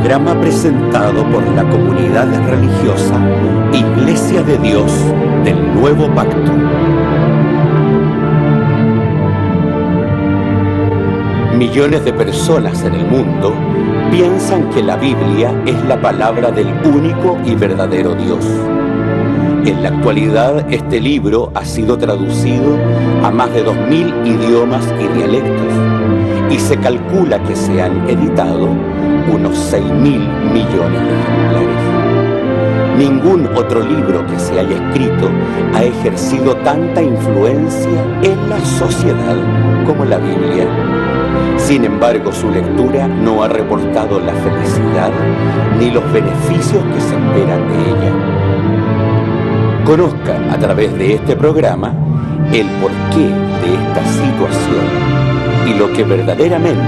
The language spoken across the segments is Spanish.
programa presentado por la comunidad religiosa Iglesia de Dios del Nuevo Pacto. Millones de personas en el mundo piensan que la Biblia es la palabra del único y verdadero Dios. En la actualidad, este libro ha sido traducido a más de 2000 idiomas y dialectos, y se calcula que se han editado unos 6.000 millones de ejemplares. Ningún otro libro que se haya escrito ha ejercido tanta influencia en la sociedad como la Biblia. Sin embargo, su lectura no ha reportado la felicidad ni los beneficios que se esperan de ella. Conozca a través de este programa el porqué de esta situación y lo que verdaderamente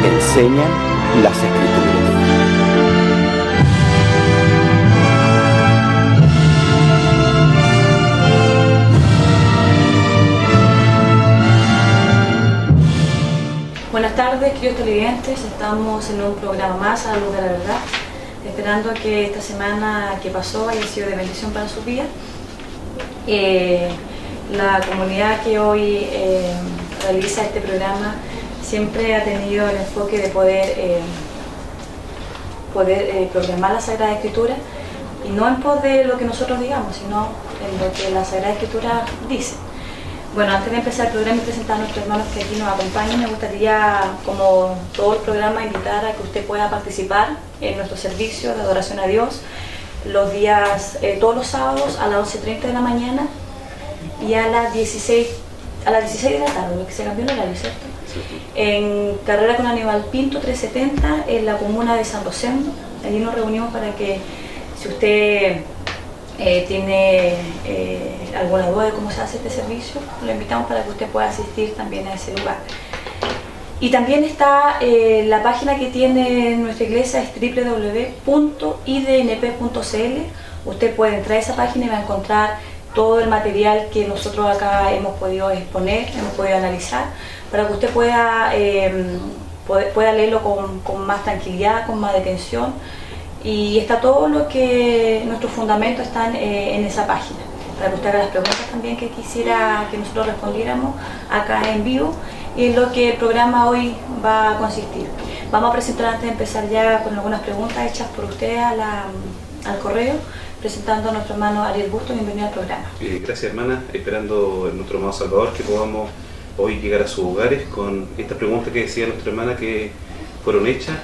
enseñan las Escrituras. Buenas tardes, queridos televidentes. Estamos en un programa más, a la luz de la verdad, esperando que esta semana que pasó haya sido de bendición para su vida. La comunidad que hoy realiza este programa siempre ha tenido el enfoque de poder proclamar la Sagrada Escritura, y no en pos de lo que nosotros digamos, sino en lo que la Sagrada Escritura dice. Bueno, antes de empezar el programa y presentar a nuestros hermanos que aquí nos acompañan, me gustaría, como todo el programa, invitar a que usted pueda participar en nuestro servicio de adoración a Dios los días, todos los sábados a las 11:30 de la mañana y a las 16 de la tarde, lo que se cambió el horario, ¿cierto? Sí. En Carrera con Aníbal Pinto 370, en la comuna de San Rosendo. Allí nos reunimos para que, si usted tiene alguna duda de cómo se hace este servicio, lo invitamos para que usted pueda asistir también a ese lugar. Y también está la página que tiene nuestra iglesia, es www.idnp.cl. Usted puede entrar a esa página y va a encontrar todo el material que nosotros acá hemos podido exponer, hemos podido analizar, para que usted pueda leerlo con más tranquilidad, con más detención. Y está todo lo que nuestros fundamentos están en esa página, para que usted haga las preguntas también que quisiera que nosotros respondiéramos acá en vivo, y es lo que el programa hoy va a consistir. Vamos a presentar, antes de empezar ya con algunas preguntas hechas por usted al correo, presentando a nuestro hermano Ariel Busto. Bienvenido al programa. Gracias, hermana, esperando en nuestro amado Salvador que podamos hoy llegar a sus hogares con esta pregunta que decía nuestra hermana que fueron hechas.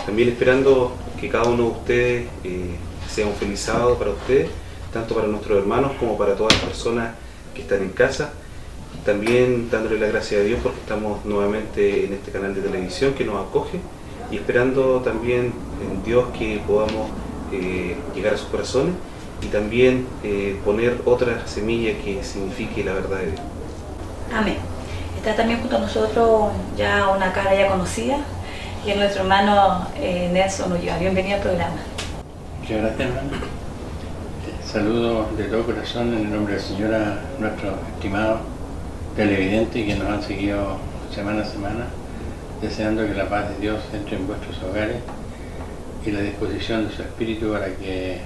También esperando que cada uno de ustedes sea un feliz sábado para ustedes, tanto para nuestros hermanos como para todas las personas que están en casa. También dándole la gracia a Dios porque estamos nuevamente en este canal de televisión que nos acoge, y esperando también en Dios que podamos llegar a sus corazones y también poner otra semilla que signifique la verdad de Dios. Amén. Está también junto a nosotros ya una cara ya conocida, y es nuestro hermano Nelson Ulloa. Bienvenido al programa. Muchas gracias, hermano. Saludo de todo corazón en el nombre del Señor a nuestros estimados televidentes que nos han seguido semana a semana, deseando que la paz de Dios entre en vuestros hogares y la disposición de su Espíritu para que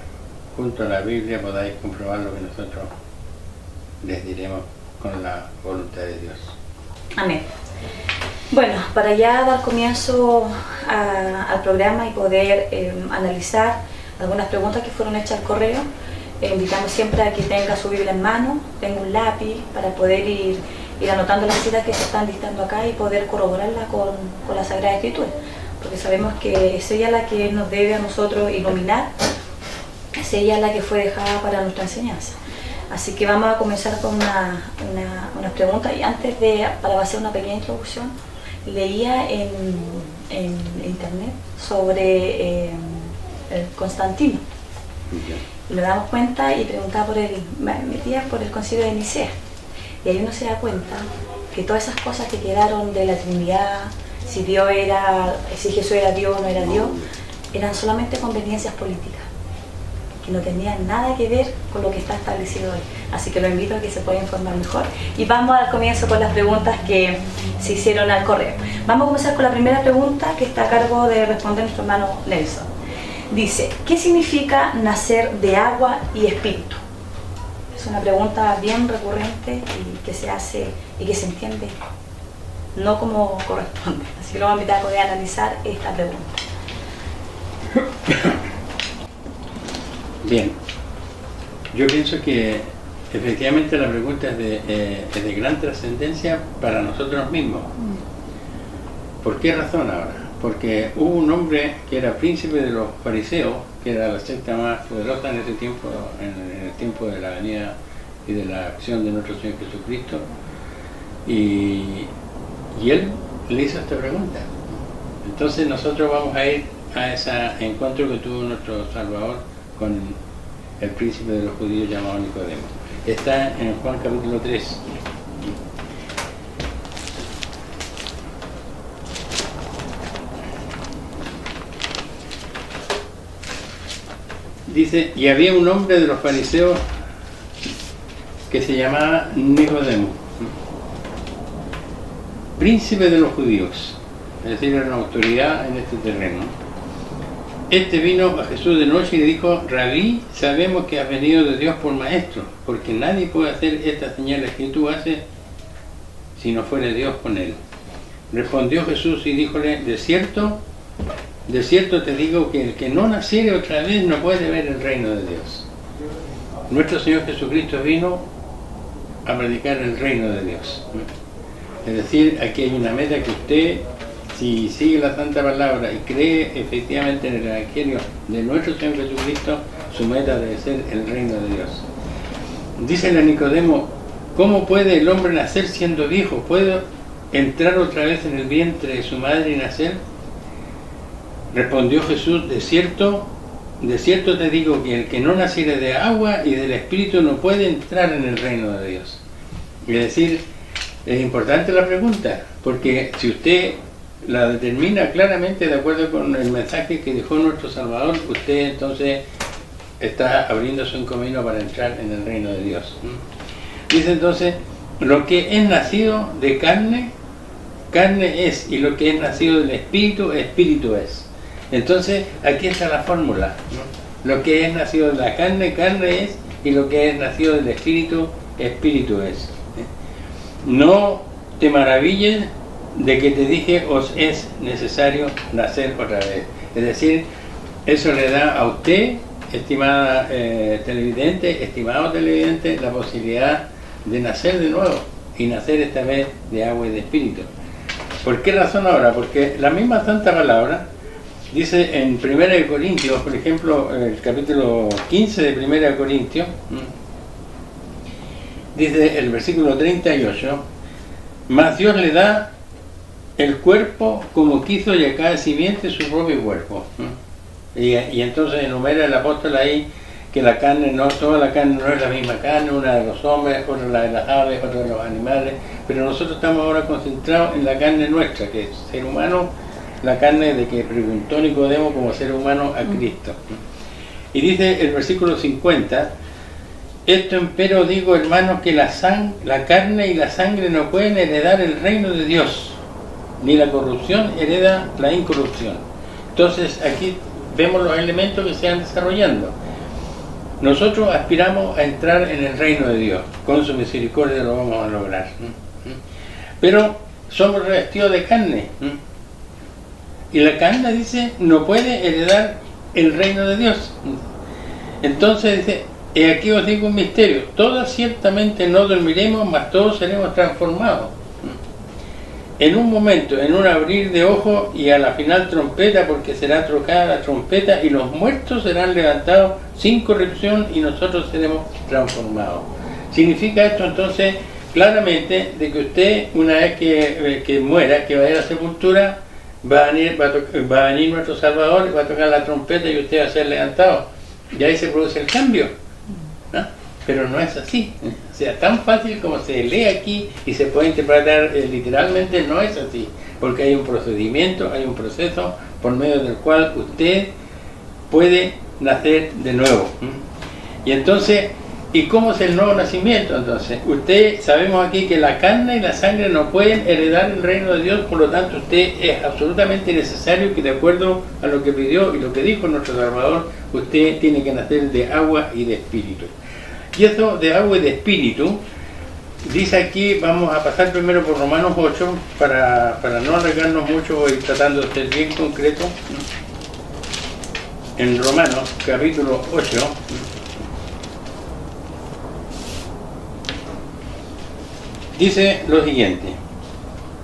junto a la Biblia podáis comprobar lo que nosotros les diremos con la voluntad de Dios. Amén. Bueno, para ya dar comienzo al programa y poder analizar algunas preguntas que fueron hechas al correo, invitamos siempre a que tenga su Biblia en mano, tenga un lápiz para poder ir anotando las citas que se están listando acá y poder corroborarla con la Sagrada Escritura, porque sabemos que es ella la que nos debe a nosotros iluminar, es ella la que fue dejada para nuestra enseñanza. Así que vamos a comenzar con unas preguntas, y antes para hacer una pequeña introducción, leía en internet sobre el Constantino, y nos damos cuenta y preguntaba metía por el Concilio de Nicea, y ahí uno se da cuenta que todas esas cosas que quedaron de la Trinidad, si Jesús era Dios o no era Dios, eran solamente conveniencias políticas, que no tenían nada que ver con lo que está establecido hoy. Así que lo invito a que se pueda informar mejor. Y vamos a dar comienzo con las preguntas que se hicieron al correo. Vamos a comenzar con la primera pregunta, que está a cargo de responder nuestro hermano Nelson. Dice, ¿qué significa nacer de agua y espíritu? Es una pregunta bien recurrente y que se hace y que se entiende no como corresponde. Así que lo vamos a invitar a poder analizar esta pregunta. Bien, yo pienso que efectivamente la pregunta es de gran trascendencia para nosotros mismos. ¿Por qué razón ahora? Porque hubo un hombre que era príncipe de los fariseos, que era la secta más poderosa en ese tiempo, en el tiempo de la venida y de la acción de nuestro Señor Jesucristo, y él le hizo esta pregunta. Entonces nosotros vamos a ir a ese encuentro que tuvo nuestro Salvador con el príncipe de los judíos llamado Nicodemo. Está en Juan capítulo 3. Dice, y había un hombre de los fariseos que se llamaba Nicodemo, príncipe de los judíos, es decir, era una autoridad en este terreno. Este vino a Jesús de noche y le dijo, Rabí, sabemos que has venido de Dios por maestro, porque nadie puede hacer estas señales que tú haces si no fuere Dios con él. Respondió Jesús y díjole, de cierto te digo que el que no naciere otra vez no puede ver el reino de Dios. Nuestro Señor Jesucristo vino a predicar el reino de Dios. Es decir, aquí hay una meta que usted, si sigue la Santa Palabra y cree efectivamente en el Evangelio de nuestro Señor Jesucristo, su meta debe ser el reino de Dios. Dice a Nicodemo, ¿cómo puede el hombre nacer siendo viejo? ¿Puede entrar otra vez en el vientre de su madre y nacer? Respondió Jesús, de cierto te digo que el que no naciere de agua y del Espíritu no puede entrar en el reino de Dios. Es decir, es importante la pregunta, porque si usted la determina claramente de acuerdo con el mensaje que dejó nuestro Salvador, usted entonces está abriéndose un camino para entrar en el reino de Dios. Dice entonces, lo que es nacido de carne, carne es, y lo que es nacido del Espíritu, Espíritu es. Entonces, aquí está la fórmula, ¿no? Lo que es nacido de la carne, carne es, y lo que es nacido del Espíritu, Espíritu es. No te maravilles de que te dije, os es necesario nacer otra vez. Es decir, eso le da a usted, estimada televidente, estimado televidente, la posibilidad de nacer de nuevo, y nacer esta vez de agua y de Espíritu. ¿Por qué razón ahora? Porque la misma Santa Palabra dice en 1 Corintios, por ejemplo, el capítulo 15 de 1 Corintios, dice el versículo 38, mas Dios le da el cuerpo como quiso y a cada simiente su propio cuerpo. Y entonces enumera el apóstol ahí que la carne, no, toda la carne no es la misma carne, una de los hombres, otra la de las aves, otra de los animales, pero nosotros estamos ahora concentrados en la carne nuestra, que es ser humano, la carne de que preguntó Nicodemo como ser humano a Cristo. Y dice el versículo 50, esto empero digo, hermanos, que la carne y la sangre no pueden heredar el reino de Dios, ni la corrupción hereda la incorrupción. Entonces aquí vemos los elementos que se van desarrollando. Nosotros aspiramos a entrar en el reino de Dios, con su misericordia lo vamos a lograr. Pero somos revestidos de carne. Y la carne, dice, no puede heredar el reino de Dios. Entonces dice, he aquí os digo un misterio, todos ciertamente no dormiremos, mas todos seremos transformados. En un momento, en un abrir de ojos, y a la final trompeta, porque será trocada la trompeta, y los muertos serán levantados sin corrupción, y nosotros seremos transformados. Significa esto entonces claramente de que usted, una vez que muera, que vaya a la sepultura, va a venir nuestro Salvador, va a tocar la trompeta y usted va a ser levantado. Y ahí se produce el cambio, ¿no? Pero no es así. O sea, tan fácil como se lee aquí y se puede interpretar literalmente, no es así. Porque hay un procedimiento, hay un proceso por medio del cual usted puede nacer de nuevo. Y entonces, ¿y cómo es el nuevo nacimiento? Entonces, sabemos aquí que la carne y la sangre no pueden heredar el reino de Dios, por lo tanto usted es absolutamente necesario que, de acuerdo a lo que pidió y lo que dijo nuestro Salvador, usted tiene que nacer de agua y de espíritu. Y eso de agua y de espíritu, dice aquí, vamos a pasar primero por Romanos 8, para no alargarnos mucho y tratando de ser bien concreto. En Romanos capítulo 8, dice lo siguiente: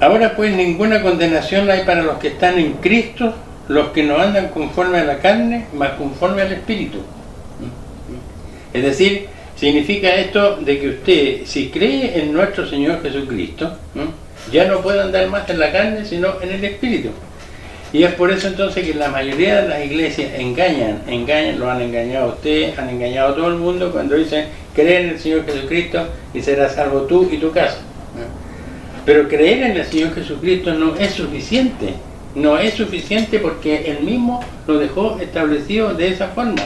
ahora pues ninguna condenación hay para los que están en Cristo, los que no andan conforme a la carne, mas conforme al Espíritu. Es decir, significa esto de que usted, si cree en nuestro Señor Jesucristo, ya no puede andar más en la carne, sino en el Espíritu. Y es por eso entonces que la mayoría de las iglesias engañan, lo han engañado a usted, han engañado a todo el mundo cuando dicen: cree en el Señor Jesucristo y serás salvo tú y tu casa. Pero creer en el Señor Jesucristo no es suficiente. No es suficiente porque Él mismo lo dejó establecido de esa forma.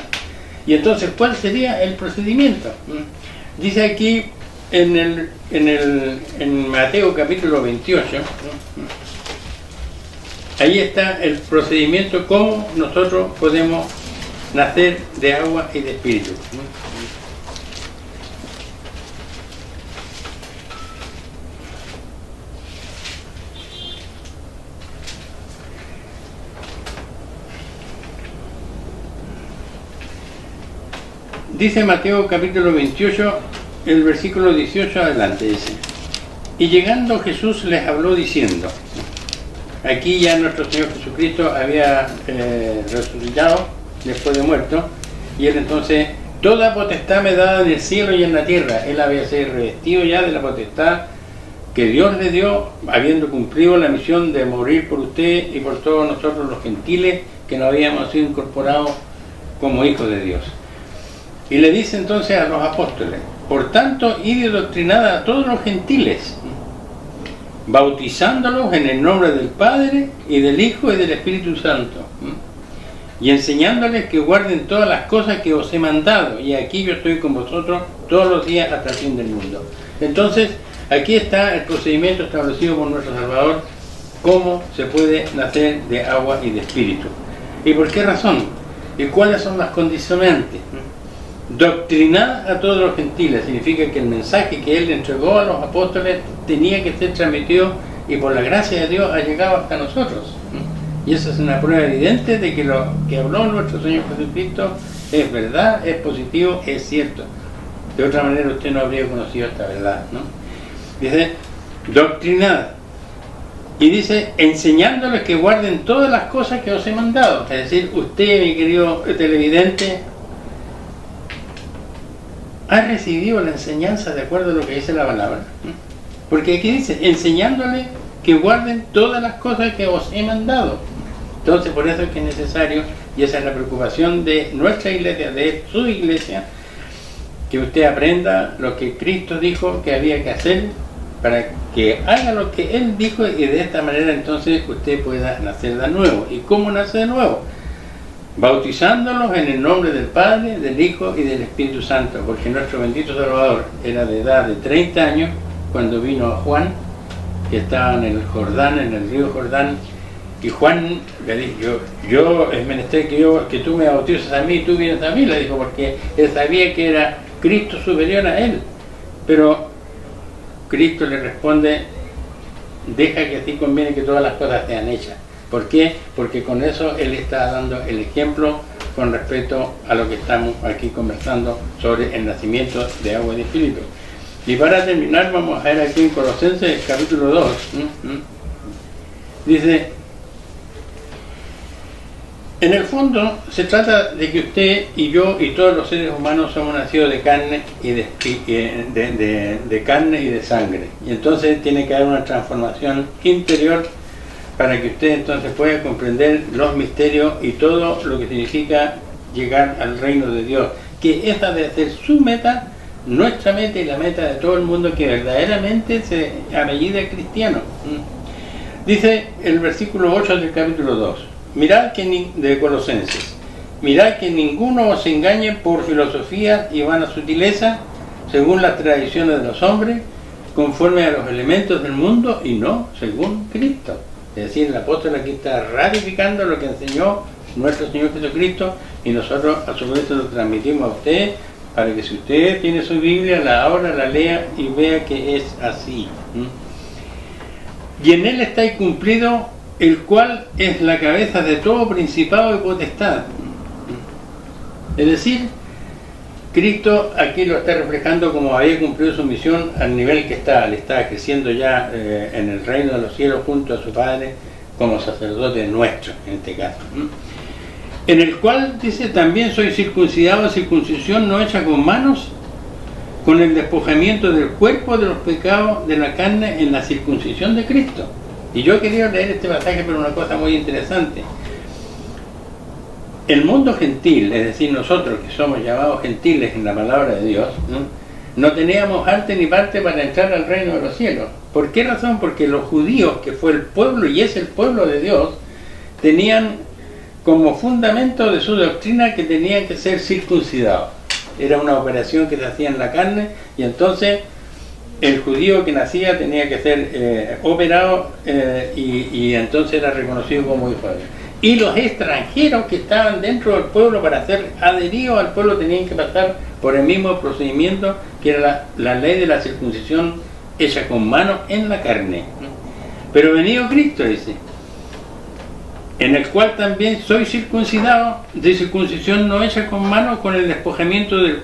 Y entonces, ¿cuál sería el procedimiento? Dice aquí en Mateo capítulo 28, ahí está el procedimiento, cómo nosotros podemos nacer de agua y de espíritu. Dice Mateo capítulo 28, el versículo 18 adelante, dice: y llegando Jesús les habló diciendo, aquí ya nuestro Señor Jesucristo había resucitado después de muerto, y Él entonces: toda potestad me dada en el cielo y en la tierra. Él había sido revestido ya de la potestad que Dios le dio, habiendo cumplido la misión de morir por usted y por todos nosotros los gentiles que no habíamos sido incorporados como hijos de Dios. Y le dice entonces a los apóstoles: por tanto, id y doctrinad a todos los gentiles, bautizándolos en el nombre del Padre y del Hijo y del Espíritu Santo, y enseñándoles que guarden todas las cosas que os he mandado, y aquí yo estoy con vosotros todos los días hasta el fin del mundo. Entonces, aquí está el procedimiento establecido por nuestro Salvador, cómo se puede nacer de agua y de espíritu. ¿Y por qué razón? ¿Y cuáles son las condicionantes? Doctrinar a todos los gentiles significa que el mensaje que Él le entregó a los apóstoles tenía que ser transmitido, y por la gracia de Dios ha llegado hasta nosotros. Y esa es una prueba evidente de que lo que habló nuestro Señor Jesucristo es verdad, es positivo, es cierto. De otra manera usted no habría conocido esta verdad, ¿no? Dice: doctrinad. Y dice: enseñándoles que guarden todas las cosas que os he mandado. Es decir, usted, mi querido televidente, ha recibido la enseñanza de acuerdo a lo que dice la palabra. Porque aquí dice: enseñándoles que guarden todas las cosas que os he mandado. Entonces, por eso es que es necesario, y esa es la preocupación de nuestra iglesia, de su iglesia, que usted aprenda lo que Cristo dijo que había que hacer, para que haga lo que Él dijo, y de esta manera entonces usted pueda nacer de nuevo. ¿Y cómo nace de nuevo? Bautizándolos en el nombre del Padre, del Hijo y del Espíritu Santo, porque nuestro bendito Salvador era de edad de 30 años cuando vino a Juan, que estaba en el Jordán, en el río Jordán, y Juan le dijo: yo es menester que tú me bautices a mí y tú vienes a mí, le dijo, porque él sabía que era Cristo superior a él. Pero Cristo le responde: deja que así conviene que todas las cosas sean hechas. ¿Por qué? Porque con eso Él está dando el ejemplo con respecto a lo que estamos aquí conversando sobre el nacimiento de agua y de espíritu. Y para terminar, vamos a ver aquí en Colosenses capítulo 2. Dice: en el fondo se trata de que usted y yo y todos los seres humanos somos nacidos de carne y de carne y de sangre. Y entonces tiene que haber una transformación interior para que usted entonces pueda comprender los misterios y todo lo que significa llegar al reino de Dios, que esa debe ser su meta, nuestra meta y la meta de todo el mundo que verdaderamente se apellida cristiano. Dice el versículo 8 del capítulo 2: mirad que de Colosenses, mirad que ninguno os engañe por filosofía y vana sutileza, según las tradiciones de los hombres, conforme a los elementos del mundo y no según Cristo. Es decir, el apóstol aquí está ratificando lo que enseñó nuestro Señor Jesucristo, y nosotros a su vez lo transmitimos a usted, para que si usted tiene su Biblia, la abra, la lea y vea que es así. Y en él está cumplido, el cual es la cabeza de todo principado y potestad. Es decir, Cristo aquí lo está reflejando como había cumplido su misión al nivel que está. Le está creciendo ya en el reino de los cielos junto a su Padre como sacerdote nuestro, en este caso. En el cual, dice, también soy circuncidado, circuncisión no hecha con manos, con el despojamiento del cuerpo de los pecados de la carne en la circuncisión de Cristo. Y yo he querido leer este pasaje por una cosa muy interesante. El mundo gentil, es decir, nosotros que somos llamados gentiles en la palabra de Dios, no teníamos arte ni parte para entrar al reino de los cielos. ¿Por qué razón? Porque los judíos, que fue el pueblo y es el pueblo de Dios, tenían como fundamento de su doctrina que tenían que ser circuncidados. Era una operación que se hacía en la carne, y entonces el judío que nacía tenía que ser operado y entonces era reconocido como hijo de Dios. Y los extranjeros que estaban dentro del pueblo, para ser adheridos al pueblo, tenían que pasar por el mismo procedimiento que era la ley de la circuncisión hecha con mano en la carne. Pero venido Cristo, dice, en el cual también soy circuncidado, de circuncisión no hecha con manos, con el despojamiento del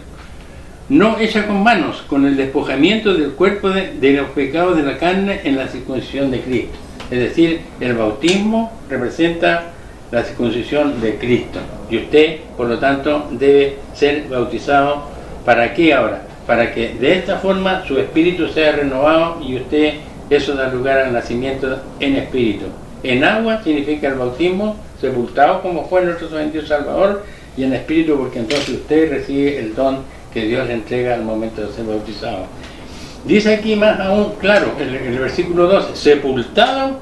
no hecha con manos, con el despojamiento del cuerpo de los pecados de la carne en la circuncisión de Cristo. Es decir, el bautismo representa la circuncisión de Cristo, y usted, por lo tanto, debe ser bautizado. ¿Para qué ahora? Para que de esta forma su espíritu sea renovado, y usted, eso da lugar al nacimiento en espíritu. En agua significa el bautismo, sepultado como fue nuestro bendito Salvador, y en espíritu porque entonces usted recibe el don que Dios le entrega al momento de ser bautizado. Dice aquí más aún, claro, el versículo 12, sepultado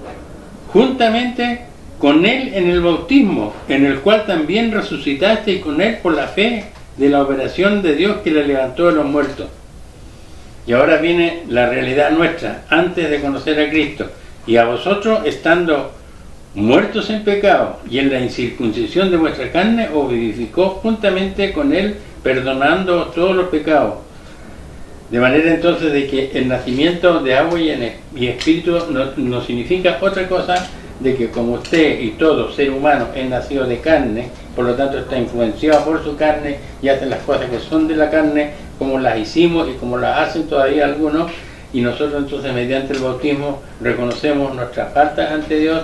juntamente con él en el bautismo, en el cual también resucitaste con él por la fe de la operación de Dios que le levantó de los muertos. Y ahora viene la realidad nuestra, antes de conocer a Cristo. Y a vosotros, estando muertos en pecado y en la incircuncisión de vuestra carne, os vivificó juntamente con él, perdonando todos los pecados. De manera entonces de que el nacimiento de agua y espíritu no significa otra cosa de que como usted y todo ser humano es nacido de carne, por lo tanto está influenciado por su carne y hace las cosas que son de la carne como las hicimos y como las hacen todavía algunos, y nosotros entonces mediante el bautismo reconocemos nuestras faltas ante Dios,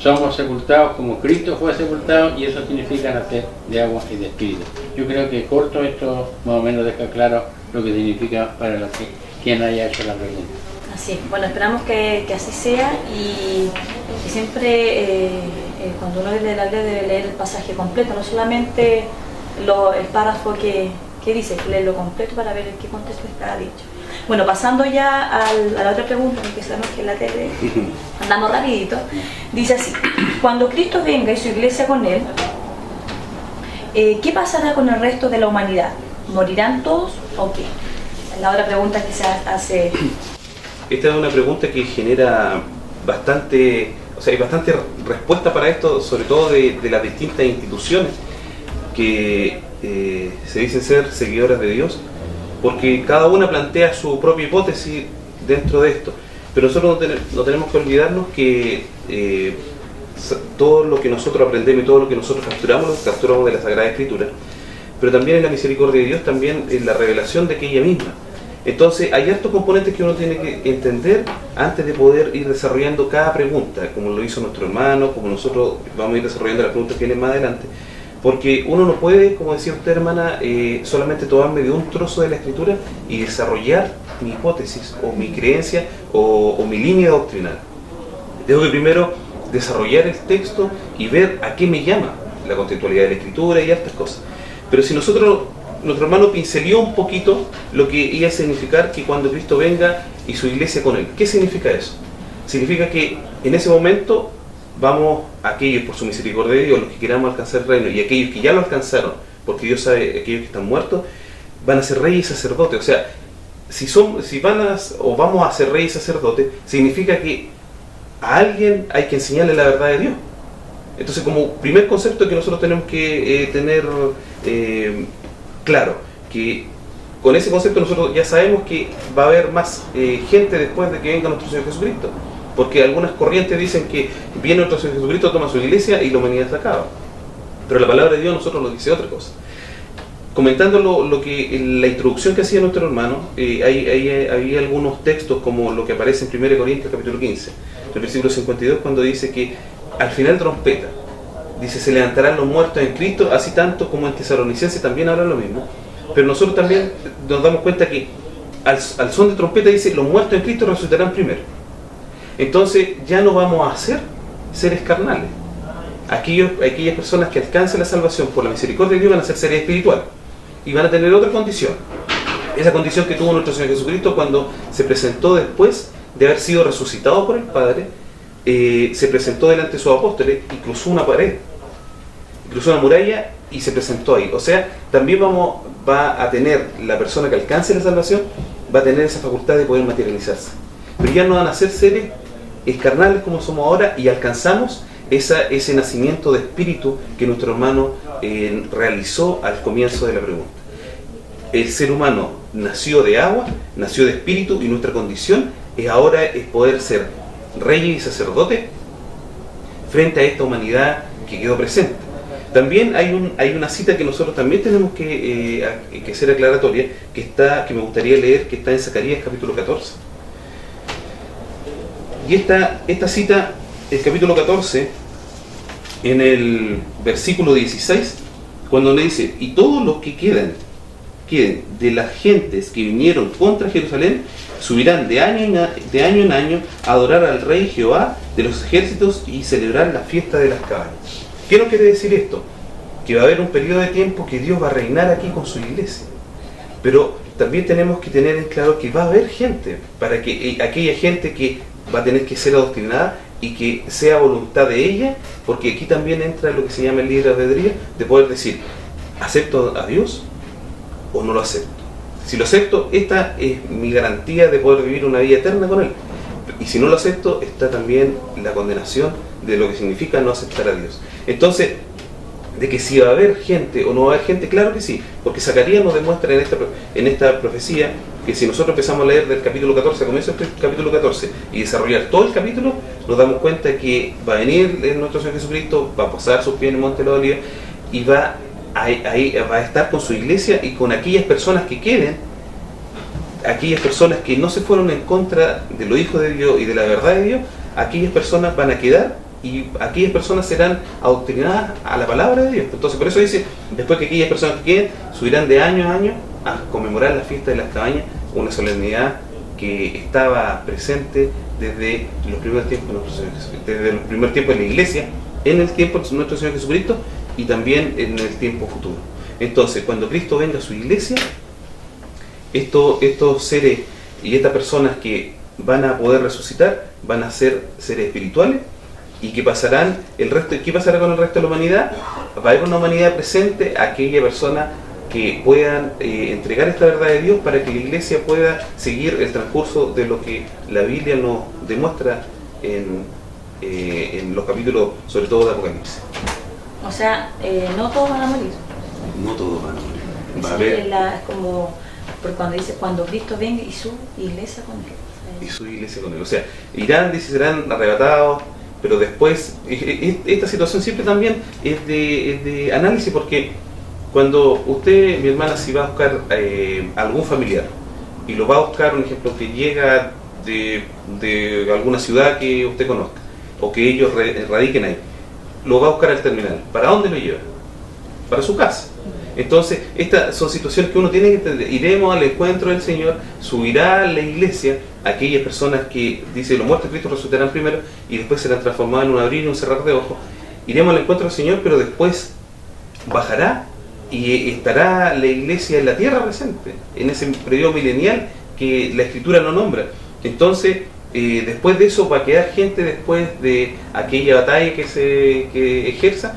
somos sepultados como Cristo fue sepultado, y eso significa nacer de agua y de espíritu. Yo creo que corto esto más o menos deja claro lo que significa para quien haya hecho la pregunta. Así, bueno, esperamos que así sea, y siempre cuando uno lee la ley debe leer el pasaje completo, no solamente el párrafo que dice, leerlo completo para ver en qué contexto está dicho. Bueno, pasando ya a la otra pregunta, porque sabemos que en la tele andamos rapidito, dice así: cuando Cristo venga y su iglesia con él, ¿qué pasará con el resto de la humanidad? ¿Morirán todos o qué? La otra pregunta que se hace. Esta es una pregunta que genera bastante, hay bastante respuesta para esto, sobre todo de las distintas instituciones que se dicen ser seguidoras de Dios, porque cada una plantea su propia hipótesis dentro de esto. Pero nosotros no tenemos que olvidarnos que todo lo que nosotros aprendemos y todo lo que nosotros capturamos de la Sagrada Escritura, pero también en la misericordia de Dios, también en la revelación de aquella misma. Entonces hay hartos componentes que uno tiene que entender antes de poder ir desarrollando cada pregunta, como lo hizo nuestro hermano, como nosotros vamos a ir desarrollando las preguntas que vienen más adelante, porque uno no puede, como decía usted, hermana, solamente tomarme de un trozo de la Escritura y desarrollar mi hipótesis o mi creencia o mi línea doctrinal. Tengo que primero desarrollar el texto y ver a qué me llama la contextualidad de la Escritura y estas cosas. Pero si nuestro hermano pincelió un poquito lo que iba a significar que cuando Cristo venga y su iglesia con él. ¿Qué significa eso? Significa que en ese momento vamos a aquellos por su misericordia de Dios, los que queramos alcanzar el reino, y aquellos que ya lo alcanzaron, porque Dios sabe, aquellos que están muertos, van a ser reyes y sacerdotes. O sea, si vamos a ser reyes y sacerdotes, significa que a alguien hay que enseñarle la verdad de Dios. Entonces, como primer concepto que nosotros tenemos que tener claro, que con ese concepto nosotros ya sabemos que va a haber más gente después de que venga nuestro Señor Jesucristo, porque algunas corrientes dicen que viene nuestro Señor Jesucristo, toma su iglesia y la humanidad se acaba, pero la palabra de Dios nosotros nos dice otra cosa. Comentando la introducción que hacía nuestro hermano, había algunos textos como lo que aparece en 1 Corintios capítulo 15, el versículo 52, cuando dice que al final trompeta, dice, se levantarán los muertos en Cristo, así tanto como en Tesalonicenses también habla lo mismo. Pero nosotros también nos damos cuenta que al son de trompeta dice, los muertos en Cristo resucitarán primero. Entonces ya no vamos a ser seres carnales. Aquellas personas que alcancen la salvación por la misericordia de Dios van a ser seres espirituales y van a tener otra condición. Esa condición que tuvo nuestro Señor Jesucristo cuando se presentó después de haber sido resucitado por el Padre, se presentó delante de sus apóstoles y cruzó una pared, cruzó una muralla y se presentó ahí. O sea, también va a tener la persona que alcance la salvación, va a tener esa facultad de poder materializarse. Pero ya no van a ser seres carnales como somos ahora, y alcanzamos ese nacimiento de espíritu que nuestro hermano realizó al comienzo de la pregunta. El ser humano nació de agua, nació de espíritu, y nuestra condición ahora es poder ser reyes y sacerdotes frente a esta humanidad que quedó presente. También hay una cita que nosotros también tenemos que ser aclaratoria, que me gustaría leer, que está en Zacarías capítulo 14. Y esta cita, el capítulo 14, en el versículo 16, cuando le dice, y todos los que queden de las gentes que vinieron contra Jerusalén, subirán de año en año a adorar al Rey Jehová de los ejércitos y celebrar la fiesta de las cabañas. ¿Qué nos quiere decir esto? Que va a haber un periodo de tiempo que Dios va a reinar aquí con su iglesia. Pero también tenemos que tener en claro que va a haber gente, para que aquella gente que va a tener que ser adoctrinada y que sea voluntad de ella, porque aquí también entra lo que se llama el libre albedrío, de poder decir, ¿acepto a Dios o no lo acepto? Si lo acepto, esta es mi garantía de poder vivir una vida eterna con Él. Y si no lo acepto, está también la condenación de lo que significa no aceptar a Dios. Entonces, de que si va a haber gente o no va a haber gente, claro que sí, porque Zacarías nos demuestra en esta profecía que si nosotros empezamos a leer del capítulo 14, comienzo del capítulo 14 y desarrollar todo el capítulo, nos damos cuenta que va a venir nuestro Señor Jesucristo, va a posar sus pies en el Monte de la Oliva y va a estar con su iglesia y con aquellas personas que queden, aquellas personas que no se fueron en contra de los hijos de Dios y de la verdad de Dios, aquellas personas van a quedar y aquellas personas serán adoctrinadas a la palabra de Dios. Entonces por eso dice, después que aquellas personas que queden, subirán de año a año a conmemorar la fiesta de las cabañas, una solemnidad que estaba presente desde los primeros tiempos de nuestro Señor Jesucristo, desde el primer tiempo de la iglesia, en el tiempo de nuestro Señor Jesucristo y también en el tiempo futuro. Entonces, cuando Cristo venga a su iglesia, estos seres y estas personas que van a poder resucitar van a ser seres espirituales. ¿Y qué pasará con el resto de la humanidad? Va a haber una humanidad presente, aquella persona que puedan entregar esta verdad de Dios para que la iglesia pueda seguir el transcurso de lo que la Biblia nos demuestra en los capítulos, sobre todo de Apocalipsis. O sea, no todos van a morir. No todos van a morir. Va a haber... Es como cuando dice, cuando Cristo venga y su iglesia con Él. Y su iglesia con Él. O sea, irán, dice, serán arrebatados, pero después, esta situación siempre también es de análisis, porque cuando usted, mi hermana, si va a buscar algún familiar, y lo va a buscar, un ejemplo, que llega de alguna ciudad que usted conozca, o que ellos radiquen ahí, lo va a buscar al terminal. ¿Para dónde lo lleva? Para su casa. Entonces, estas son situaciones que uno tiene que entender. Iremos al encuentro del Señor, subirá a la iglesia aquellas personas que, dice, los muertos de Cristo resucitarán primero y después serán transformados en un abrir y un cerrar de ojos. Iremos al encuentro del Señor, pero después bajará y estará la iglesia en la tierra presente, en ese periodo milenial que la Escritura no nombra. Entonces, después de eso va a quedar gente, después de aquella batalla que ejerza,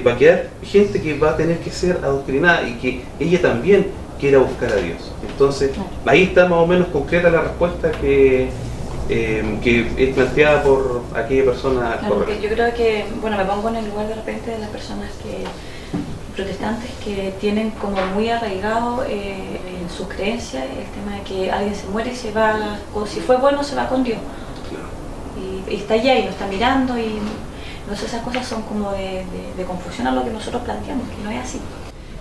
va a quedar gente que va a tener que ser adoctrinada y que ella también quiera buscar a Dios. Entonces, ahí está más o menos concreta la respuesta que es planteada por aquella persona. Claro, yo creo que, bueno, me pongo en el lugar de repente de las personas protestantes que tienen como muy arraigado en sus creencias el tema de que alguien se muere y se va, si fue bueno se va con Dios. Y está allá y nos está mirando, y entonces esas cosas son como de confusión a lo que nosotros planteamos, que no es así.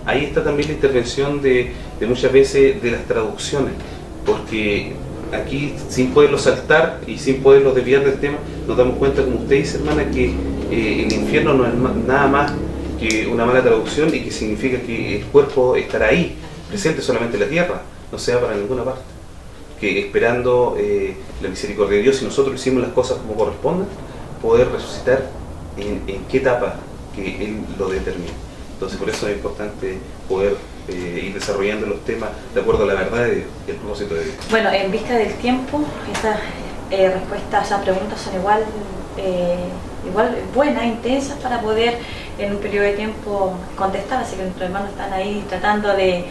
Ahí está también la intervención de muchas veces de las traducciones, porque aquí, sin poderlo saltar y sin poderlo desviar del tema, nos damos cuenta, como usted dice, hermana, que el infierno no es nada más que una mala traducción, y que significa que el cuerpo estará ahí, presente solamente en la tierra, no se va para ninguna parte, que esperando la misericordia de Dios, si nosotros hicimos las cosas como correspondan, poder resucitar en qué etapa que Él lo determina. Entonces, por eso es importante poder ir desarrollando los temas de acuerdo a la verdad de Dios y el propósito de Dios. Bueno, en vista del tiempo, estas respuestas, esas preguntas son igual buenas, intensas, para poder en un periodo de tiempo contestar, así que nuestros hermanos están ahí tratando de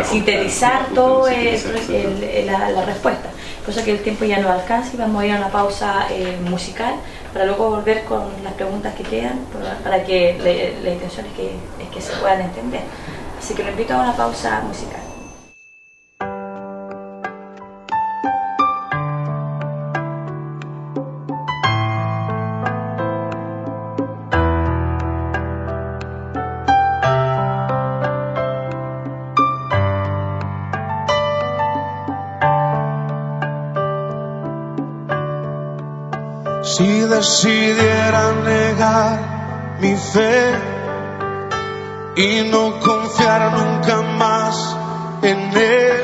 sintetizar todo la respuesta. Por eso que el tiempo ya no alcanza, y vamos a ir a una pausa musical para luego volver con las preguntas que quedan, para que la intención es que se puedan entender. Así que lo invito a una pausa musical. Si decidiera negar mi fe y no confiar nunca más en Él,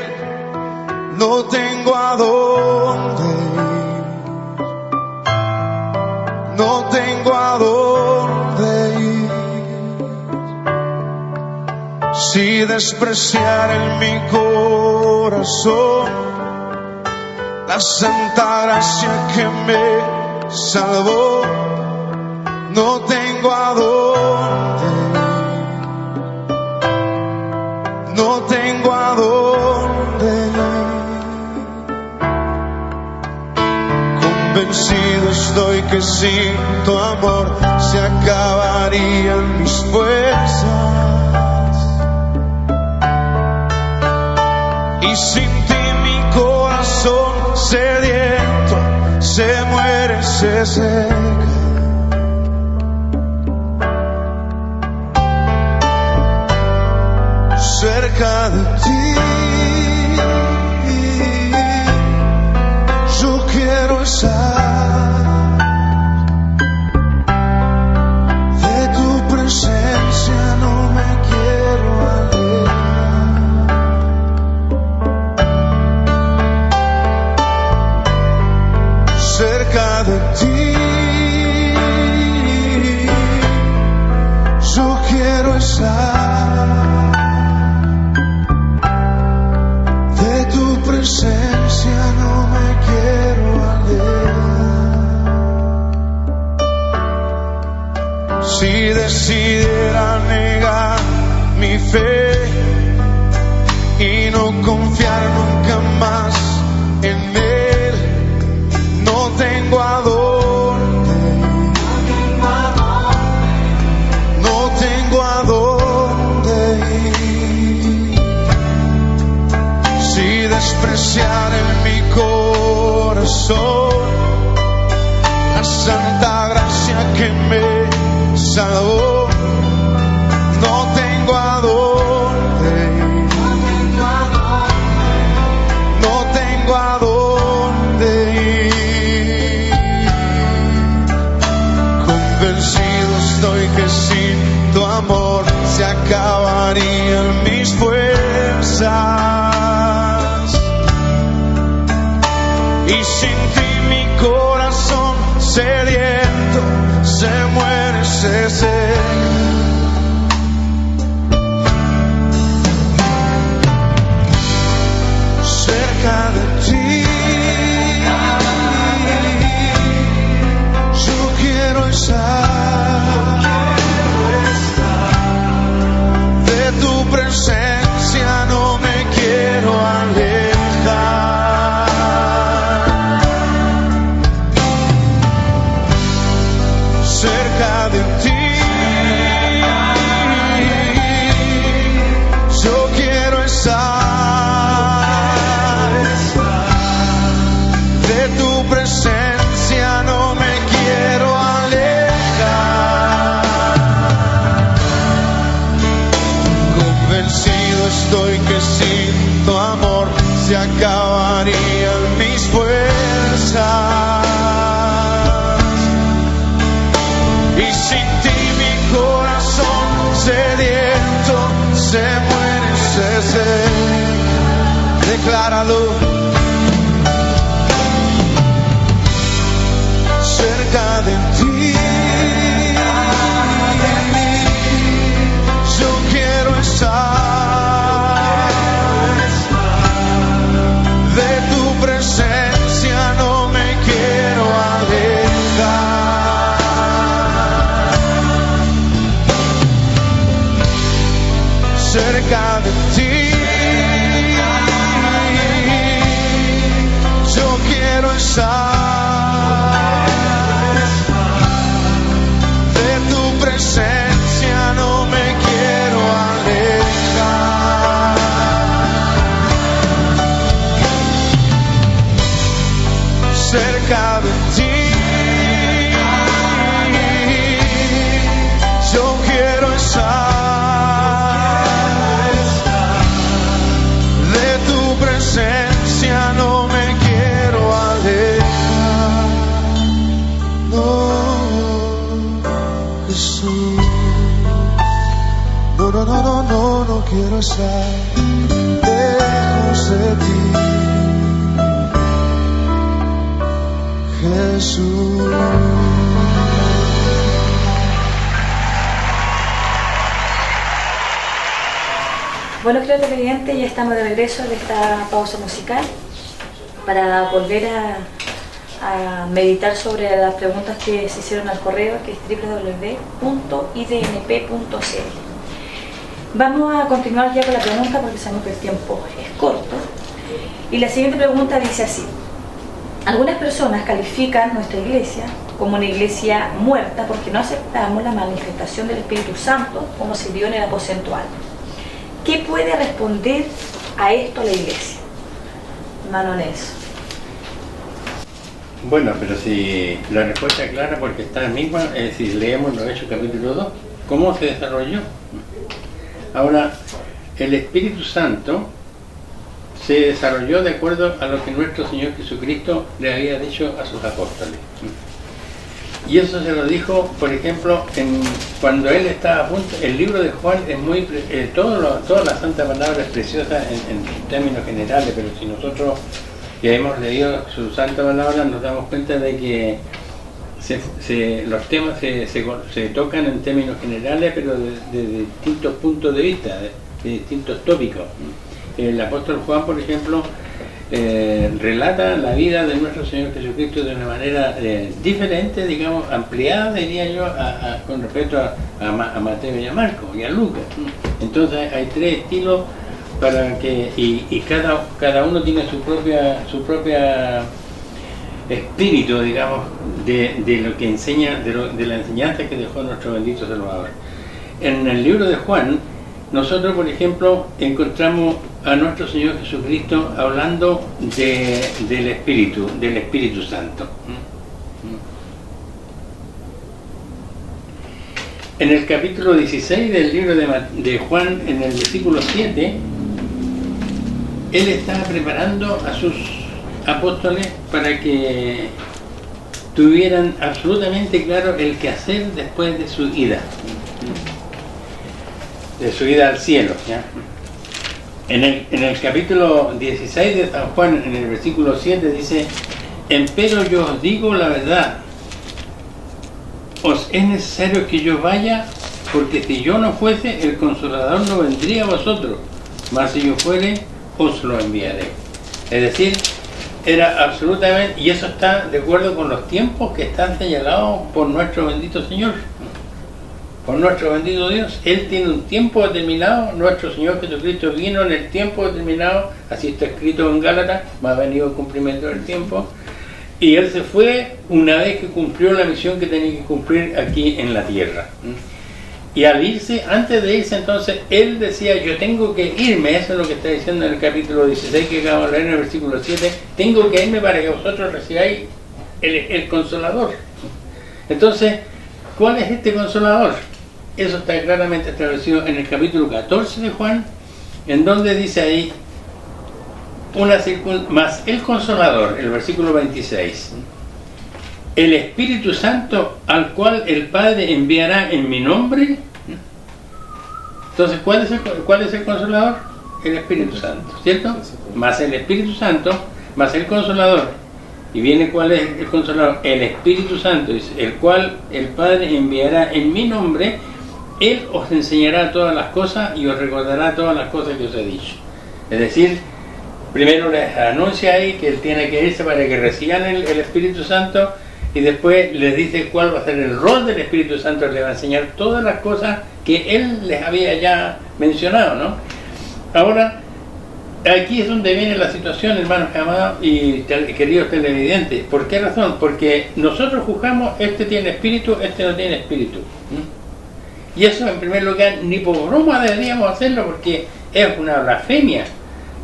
no tengo a dónde ir, no tengo a dónde ir. Si despreciar en mi corazón la santa gracia que me salvó, no tengo a dónde ir, no tengo a dónde ir. Convencido estoy que sin tu amor se acabarían mis fuerzas, y sin ti mi corazón sediento se muere, se seca. Cerca de ti yo quiero estar, de tu presencia no me quiero alejar. Cerca de ti yo quiero estar, de tu presencia no me quiero alejar. Si decidiera negar mi fe y no confiar nunca más en Él, no tengo a dónde ir, no tengo a dónde ir. Si despreciar en mi corazón la santa gracia que me salvó, no tengo a dónde ir, no tengo a dónde ir. Convencido estoy que sin tu amor se acabarían mis fuerzas, y sin ti mi corazón sediento se muere, se seca. Cerca de ti se acabarían mis fuerzas. Y sin ti mi corazón sediento se muere, decláralo. Cerca de ti yo quiero estar, de tu presencia no me quiero alejar. Cerca de ti yo quiero estar, presencia no me quiero alejar. Cerca de ti yo quiero estar, de tu presencia no me quiero alejar. No, Jesús, no quiero estar lejos de ti, Jesús. Bueno, querido televidente, ya estamos de regreso de esta pausa musical para volver a meditar sobre las preguntas que se hicieron al correo, que es www.idnp.cl. Vamos a continuar ya con la pregunta porque sabemos que el tiempo es corto. Y la siguiente pregunta dice así: algunas personas califican nuestra iglesia como una iglesia muerta porque no aceptamos la manifestación del Espíritu Santo como se vio en el aposento alto. ¿Qué puede responder a esto la iglesia? Hermano Nelson. Bueno, pero si la respuesta es clara porque está misma, si leemos los Hechos capítulo 2, ¿cómo se desarrolló? Ahora, el Espíritu Santo se desarrolló de acuerdo a lo que nuestro Señor Jesucristo le había dicho a sus apóstoles. Y eso se lo dijo, por ejemplo, cuando él estaba a punto. El libro de Juan es muy... toda la Santa Palabra es preciosa en términos generales, pero si nosotros ya hemos leído su Santa Palabra, nos damos cuenta de que los temas se tocan en términos generales, pero de distintos puntos de vista, de distintos tópicos. El apóstol Juan, por ejemplo, relata la vida de nuestro Señor Jesucristo de una manera diferente, digamos, ampliada, diría yo, con respecto a Mateo y a Marcos y a Lucas. Entonces hay tres estilos para que y cada uno tiene su propia espíritu, digamos, de lo que enseña, de la enseñanza que dejó nuestro bendito Salvador. En el libro de Juan, nosotros, por ejemplo, encontramos a nuestro Señor Jesucristo hablando del Espíritu Santo. En el capítulo 16 del libro de Juan, en el versículo 7, Él estaba preparando a sus apóstoles para que tuvieran absolutamente claro el quehacer después de su ida. De su ida al cielo, ¿ya? En el capítulo 16 de San Juan, en el versículo 7, dice: empero yo os digo la verdad, os es necesario que yo vaya, porque si yo no fuese, el Consolador no vendría a vosotros, mas si yo fuere, os lo enviaré. Es decir, era absolutamente, y eso está de acuerdo con los tiempos que están señalados por nuestro bendito Señor, por nuestro bendito Dios. Él tiene un tiempo determinado. Nuestro Señor Jesucristo vino en el tiempo determinado, así está escrito en Gálatas, va venido el cumplimiento del tiempo, y Él se fue una vez que cumplió la misión que tenía que cumplir aquí en la tierra. Y al irse, antes de irse, entonces, Él decía: yo tengo que irme. Eso es lo que está diciendo en el capítulo 16 que acabamos de leer, en el versículo 7, tengo que irme para que vosotros recibáis el Consolador. Entonces, ¿cuál es este Consolador? Eso está claramente establecido en el capítulo 14 de Juan, en donde dice ahí: más el Consolador, el versículo 26. El Espíritu Santo al cual el Padre enviará en mi nombre. Entonces, ¿cuál es el Consolador? El Espíritu Santo, ¿cierto? Más el Espíritu Santo, más el Consolador. Y viene, ¿cuál es el Consolador? El Espíritu Santo, dice, el cual el Padre enviará en mi nombre. Él os enseñará todas las cosas y os recordará todas las cosas que os he dicho. Es decir, primero les anuncia ahí que Él tiene que irse para que reciban el Espíritu Santo, y después les dice cuál va a ser el rol del Espíritu Santo. Les va a enseñar todas las cosas que Él les había ya mencionado, ¿no? Ahora, aquí es donde viene la situación, hermanos amados y queridos televidentes. ¿Por qué razón? Porque nosotros juzgamos, este tiene espíritu, este no tiene espíritu. Y eso, en primer lugar, ni por broma deberíamos hacerlo, porque es una blasfemia.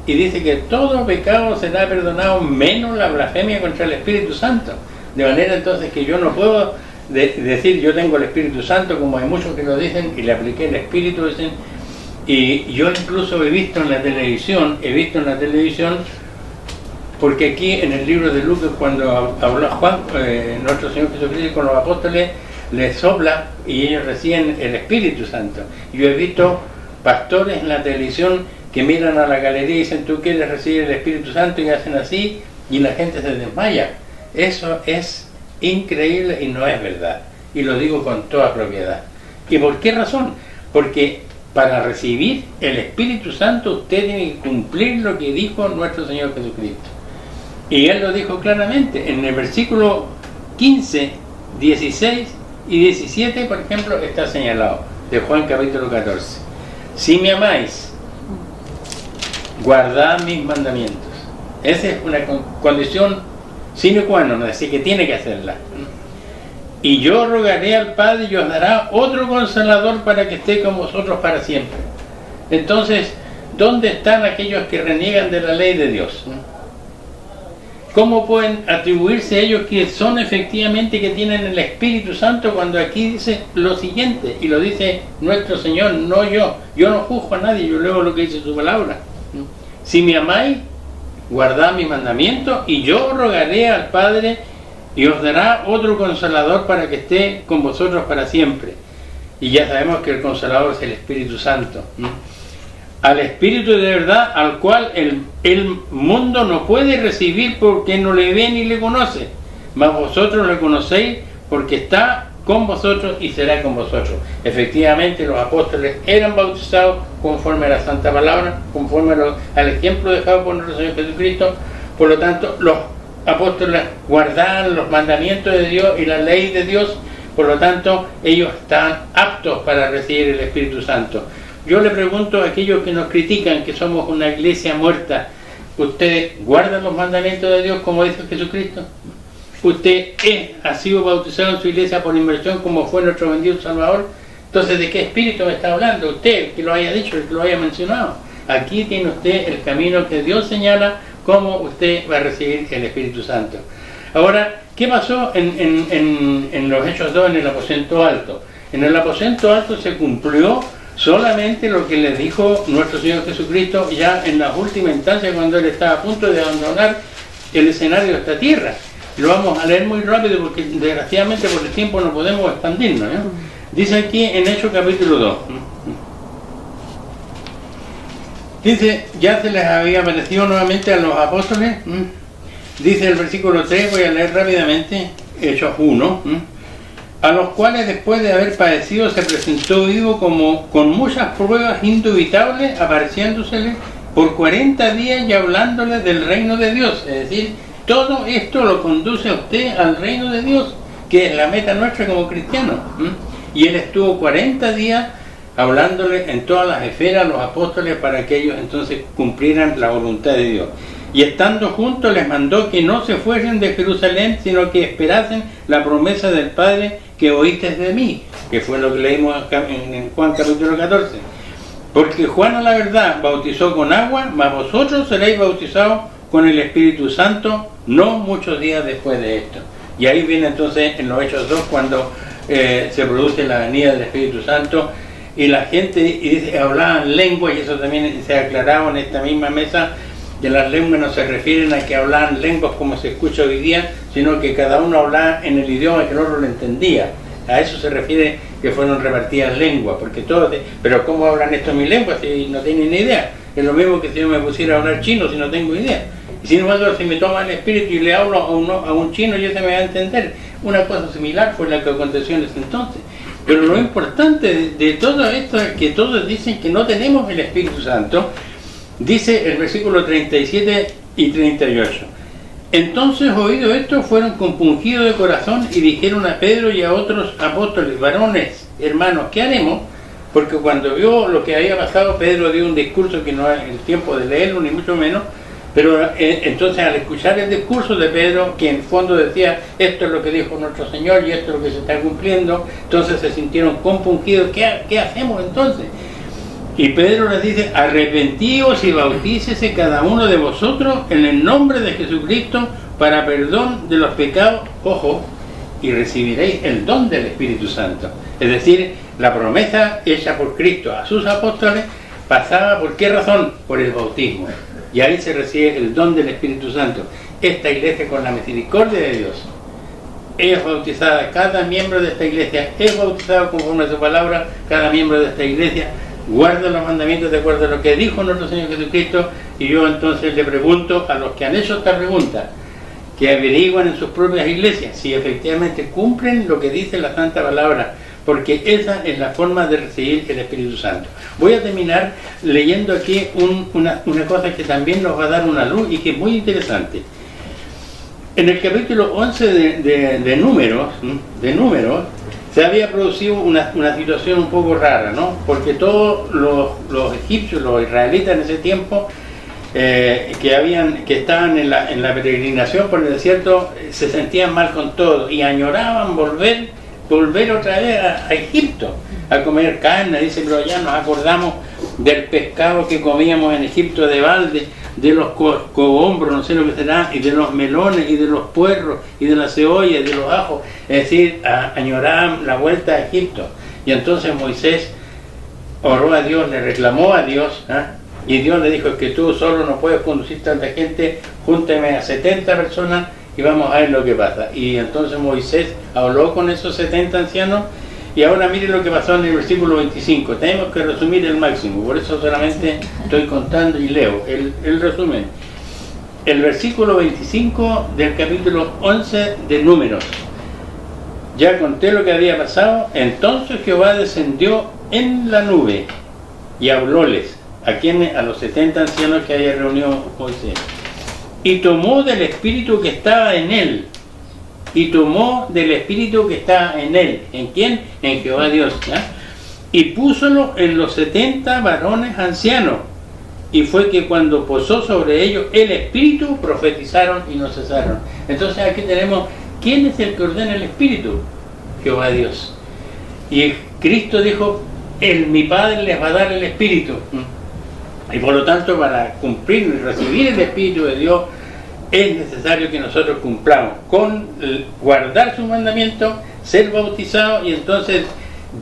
Y dice que todo pecado será perdonado menos la blasfemia contra el Espíritu Santo. De manera entonces que yo no puedo decir yo tengo el Espíritu Santo, como hay muchos que lo dicen, y le apliqué el Espíritu, dicen. Y yo incluso he visto en la televisión, porque aquí en el libro de Lucas, cuando habló Juan, nuestro Señor Jesucristo con los apóstoles, les sopla y ellos reciben el Espíritu Santo. Yo he visto pastores en la televisión que miran a la galería y dicen, ¿tú quieres recibir el Espíritu Santo? Y hacen así y la gente se desmaya. Eso es increíble y no es verdad. Y lo digo con toda propiedad. ¿Y por qué razón? Porque para recibir el Espíritu Santo usted tiene que cumplir lo que dijo nuestro Señor Jesucristo. Y Él lo dijo claramente en el versículo 15, 16 y 17, por ejemplo, está señalado, de Juan capítulo 14. Si me amáis, guardad mis mandamientos. Esa es una condición sine qua non, así que tiene que hacerla. Y yo rogaré al Padre y os dará otro Consolador para que esté con vosotros para siempre. Entonces, ¿dónde están aquellos que reniegan de la ley de Dios? ¿Cómo pueden atribuirse ellos que son efectivamente que tienen el Espíritu Santo cuando aquí dice lo siguiente? Y lo dice nuestro Señor, no yo. Yo no juzgo a nadie, yo leo lo que dice su palabra. Si me amáis, guardad mis mandamientos, y yo rogaré al Padre y os dará otro Consolador para que esté con vosotros para siempre. Y ya sabemos que el Consolador es el Espíritu Santo. Al Espíritu de verdad, al cual el mundo no puede recibir porque no le ve ni le conoce, mas vosotros le conocéis porque está con vosotros y será con vosotros. Efectivamente, los apóstoles eran bautizados conforme a la Santa Palabra, conforme al ejemplo dejado por nuestro Señor Jesucristo. Por lo tanto, los apóstoles guardaban los mandamientos de Dios y la ley de Dios. Por lo tanto, ellos están aptos para recibir el Espíritu Santo. Yo le pregunto a aquellos que nos critican que somos una iglesia muerta, ¿usted guarda los mandamientos de Dios como dice Jesucristo? ¿Usted ha sido bautizado en su iglesia por inmersión como fue nuestro bendito Salvador? Entonces, ¿de qué espíritu me está hablando? Usted, el que lo haya dicho, el que lo haya mencionado. Aquí tiene usted el camino que Dios señala, cómo usted va a recibir el Espíritu Santo. Ahora, ¿qué pasó en los Hechos 2 en el aposento alto? En el aposento alto se cumplió solamente lo que le dijo nuestro Señor Jesucristo ya en las últimas instancias, cuando Él estaba a punto de abandonar el escenario de esta tierra. Lo vamos a leer muy rápido porque desgraciadamente por el tiempo no podemos expandirnos, ¿no? Dice aquí en Hechos capítulo 2. Dice, ya se les había aparecido nuevamente a los apóstoles. Dice el versículo 3, voy a leer rápidamente, Hechos 1. A los cuales después de haber padecido se presentó vivo como con muchas pruebas indubitables, apareciéndosele por 40 días y hablándoles del reino de Dios. Es decir, todo esto lo conduce a usted al reino de Dios, que es la meta nuestra como cristianos. Y él estuvo 40 días hablándole en todas las esferas a los apóstoles para que ellos entonces cumplieran la voluntad de Dios. Y estando juntos les mandó que no se fuesen de Jerusalén, sino que esperasen la promesa del Padre que oíste de mí, que fue lo que leímos en Juan capítulo 14. Porque Juan a la verdad bautizó con agua, mas vosotros seréis bautizados con el Espíritu Santo no muchos días después de esto. Y ahí viene entonces en los Hechos 2 cuando se produce la venida del Espíritu Santo y la gente hablaban lengua, y eso también se aclaraba en esta misma mesa, de las lenguas no se refieren a que hablaban lenguas como se escucha hoy día, sino que cada uno hablaba en el idioma que el otro lo entendía. A eso se refiere que fueron repartidas lenguas, porque todos, pero ¿cómo hablan esto mi lengua si no tienen ni idea? Es lo mismo que si yo me pusiera a hablar chino si no tengo idea. Y sin embargo, si me toma el espíritu y le hablo a un chino, yo se me va a entender. Una cosa similar fue la que aconteció en ese entonces. Pero lo importante de todo esto es que todos dicen que no tenemos el Espíritu Santo. Dice el versículo 37 y 38. Entonces, oído esto, fueron compungidos de corazón y dijeron a Pedro y a otros apóstoles: varones, hermanos, ¿qué haremos? Porque cuando vio lo que había pasado, Pedro dio un discurso que no es el tiempo de leerlo, ni mucho menos. Pero entonces, al escuchar el discurso de Pedro, que en el fondo decía: esto es lo que dijo nuestro Señor y esto es lo que se está cumpliendo, entonces se sintieron compungidos. ¿Qué hacemos entonces? Y Pedro les dice: arrepentíos y bautícese cada uno de vosotros en el nombre de Jesucristo para perdón de los pecados, ojo, y recibiréis el don del Espíritu Santo. Es decir, la promesa hecha por Cristo a sus apóstoles pasaba, ¿por qué razón? Por el bautismo. Y ahí se recibe el don del Espíritu Santo. Esta iglesia, con la misericordia de Dios, es bautizada, cada miembro de esta iglesia es bautizado conforme a su palabra, cada miembro de esta iglesia guarda los mandamientos de acuerdo a lo que dijo nuestro Señor Jesucristo. Y yo entonces le pregunto a los que han hecho esta pregunta, que averiguan en sus propias iglesias si efectivamente cumplen lo que dice la Santa Palabra, porque esa es la forma de recibir el Espíritu Santo. Voy a terminar leyendo aquí una cosa que también nos va a dar una luz y que es muy interesante. En el capítulo 11 de Números, se había producido una situación un poco rara, ¿no? Porque todos los egipcios, los israelitas en ese tiempo, que estaban en la peregrinación por el desierto, se sentían mal con todo y añoraban volver otra vez a Egipto a comer carne. Dice: pero ya nos acordamos del pescado que comíamos en Egipto de balde, de los cogombros, no sé lo que será, y de los melones, y de los puerros, y de las cebollas, y de los ajos. Es decir, añoraban la vuelta a Egipto. Y entonces Moisés oró a Dios, le reclamó a Dios, y Dios le dijo: es que tú solo no puedes conducir tanta gente, júnteme a 70 personas y vamos a ver lo que pasa. Y entonces Moisés habló con esos 70 ancianos. Y ahora mire lo que pasó en el versículo 25. Tenemos que resumir el máximo, por eso solamente estoy contando y leo el resumen. El versículo 25 del capítulo 11 de Números. Ya conté lo que había pasado. Entonces Jehová descendió en la nube y hablóles. A los 70 ancianos que había reunido Moisés. Y tomó del espíritu que estaba en él. ¿En quién? En Jehová Dios, ¿ya? Y púsolo en los 70 varones ancianos. Y fue que cuando posó sobre ellos el espíritu, profetizaron y no cesaron. Entonces aquí tenemos: ¿quién es el que ordena el espíritu? Jehová Dios. Y Cristo dijo: mi Padre les va a dar el espíritu. Y por lo tanto, para cumplir y recibir el espíritu de Dios, es necesario que nosotros cumplamos con guardar su mandamiento, ser bautizados, y entonces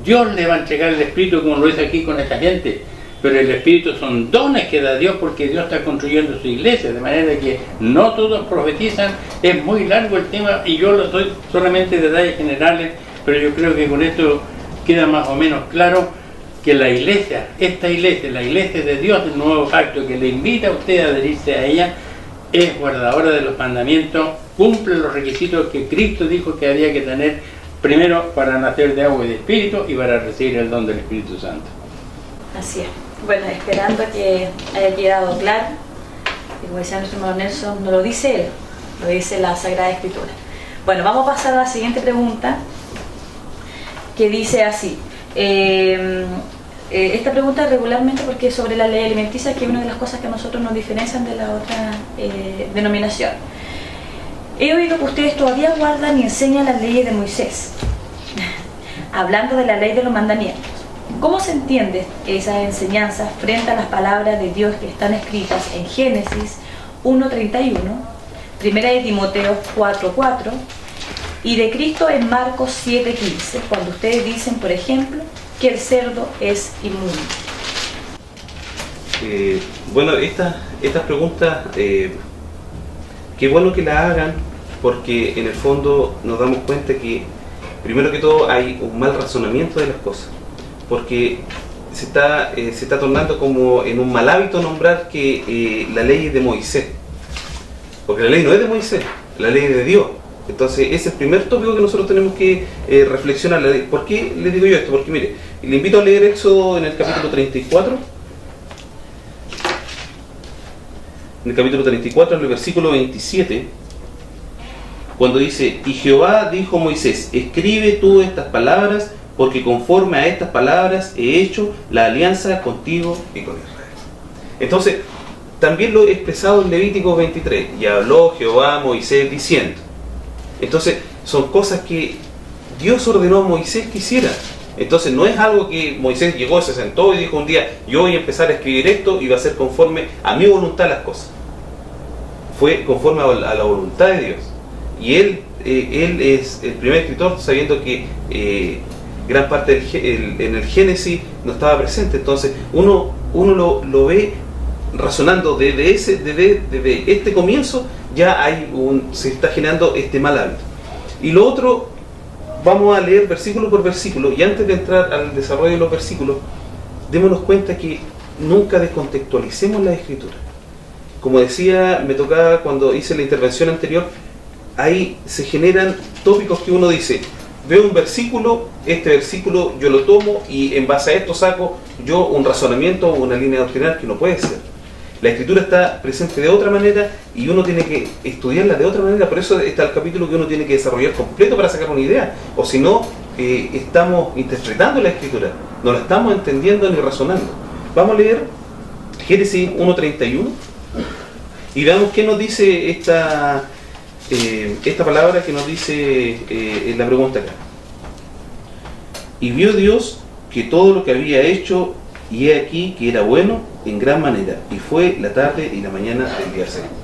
Dios le va a entregar el Espíritu, como lo dice aquí con esta gente. Pero el Espíritu son dones que da Dios, porque Dios está construyendo su iglesia, de manera que no todos profetizan. Es muy largo el tema y yo lo doy solamente detalles generales, pero yo creo que con esto queda más o menos claro que la iglesia, la iglesia de Dios del nuevo pacto, que le invita a usted a adherirse a ella, es guardadora de los mandamientos, cumple los requisitos que Cristo dijo que había que tener, primero para nacer de agua y de espíritu, y para recibir el don del Espíritu Santo. Así es. Bueno, esperando que haya quedado claro, y como decía nuestro hermano Nelson, no lo dice él, lo dice la Sagrada Escritura. Bueno, vamos a pasar a la siguiente pregunta, que dice así. Esta pregunta regularmente porque es sobre la ley alimenticia, que es una de las cosas que a nosotros nos diferencian de la otra denominación. He oído que ustedes todavía guardan y enseñan las leyes de Moisés, hablando de la ley de los mandamientos. ¿Cómo se entiende esas enseñanzas frente a las palabras de Dios que están escritas en Génesis 1:31, 1 de Timoteo 4:4 y de Cristo en Marcos 7:15, cuando ustedes dicen, por ejemplo, que el cerdo es inmundo? Bueno, estas preguntas, qué bueno que las hagan, porque en el fondo nos damos cuenta que, primero que todo, hay un mal razonamiento de las cosas, porque se está tornando como en un mal hábito nombrar que la ley es de Moisés, porque la ley no es de Moisés, la ley es de Dios. Entonces ese es el primer tópico que nosotros tenemos que reflexionar. ¿Por qué le digo yo esto? Porque mire, le invito a leer Éxodo en el capítulo 34. En el capítulo 34, en el versículo 27, cuando dice: y Jehová dijo a Moisés, escribe tú estas palabras, porque conforme a estas palabras he hecho la alianza contigo y con Israel. Entonces, también lo he expresado en Levítico 23, y habló Jehová a Moisés diciendo. Entonces, son cosas que Dios ordenó a Moisés que hiciera. Entonces, no es algo que Moisés llegó, se sentó y dijo un día: yo voy a empezar a escribir esto y va a ser conforme a mi voluntad las cosas. Fue conforme a la voluntad de Dios. Y él es el primer escritor, sabiendo que gran parte en el Génesis no estaba presente. Entonces, uno lo ve razonando desde este comienzo. Ya se está generando este mal hábito. Y lo otro, vamos a leer versículo por versículo, y antes de entrar al desarrollo de los versículos, démonos cuenta que nunca descontextualicemos la escritura. Como decía, me tocaba cuando hice la intervención anterior, ahí se generan tópicos que uno dice: veo un versículo, este versículo yo lo tomo y en base a esto saco yo un razonamiento o una línea doctrinal, que no puede ser. La escritura está presente de otra manera y uno tiene que estudiarla de otra manera. Por eso está el capítulo que uno tiene que desarrollar completo para sacar una idea. O si no, estamos interpretando la escritura, no la estamos entendiendo ni razonando. Vamos a leer Génesis 1:31 y veamos qué nos dice esta palabra que nos dice en la pregunta acá. Y vio Dios que todo lo que había hecho, y he aquí que era bueno en gran manera, y fue la tarde y la mañana del día segundo.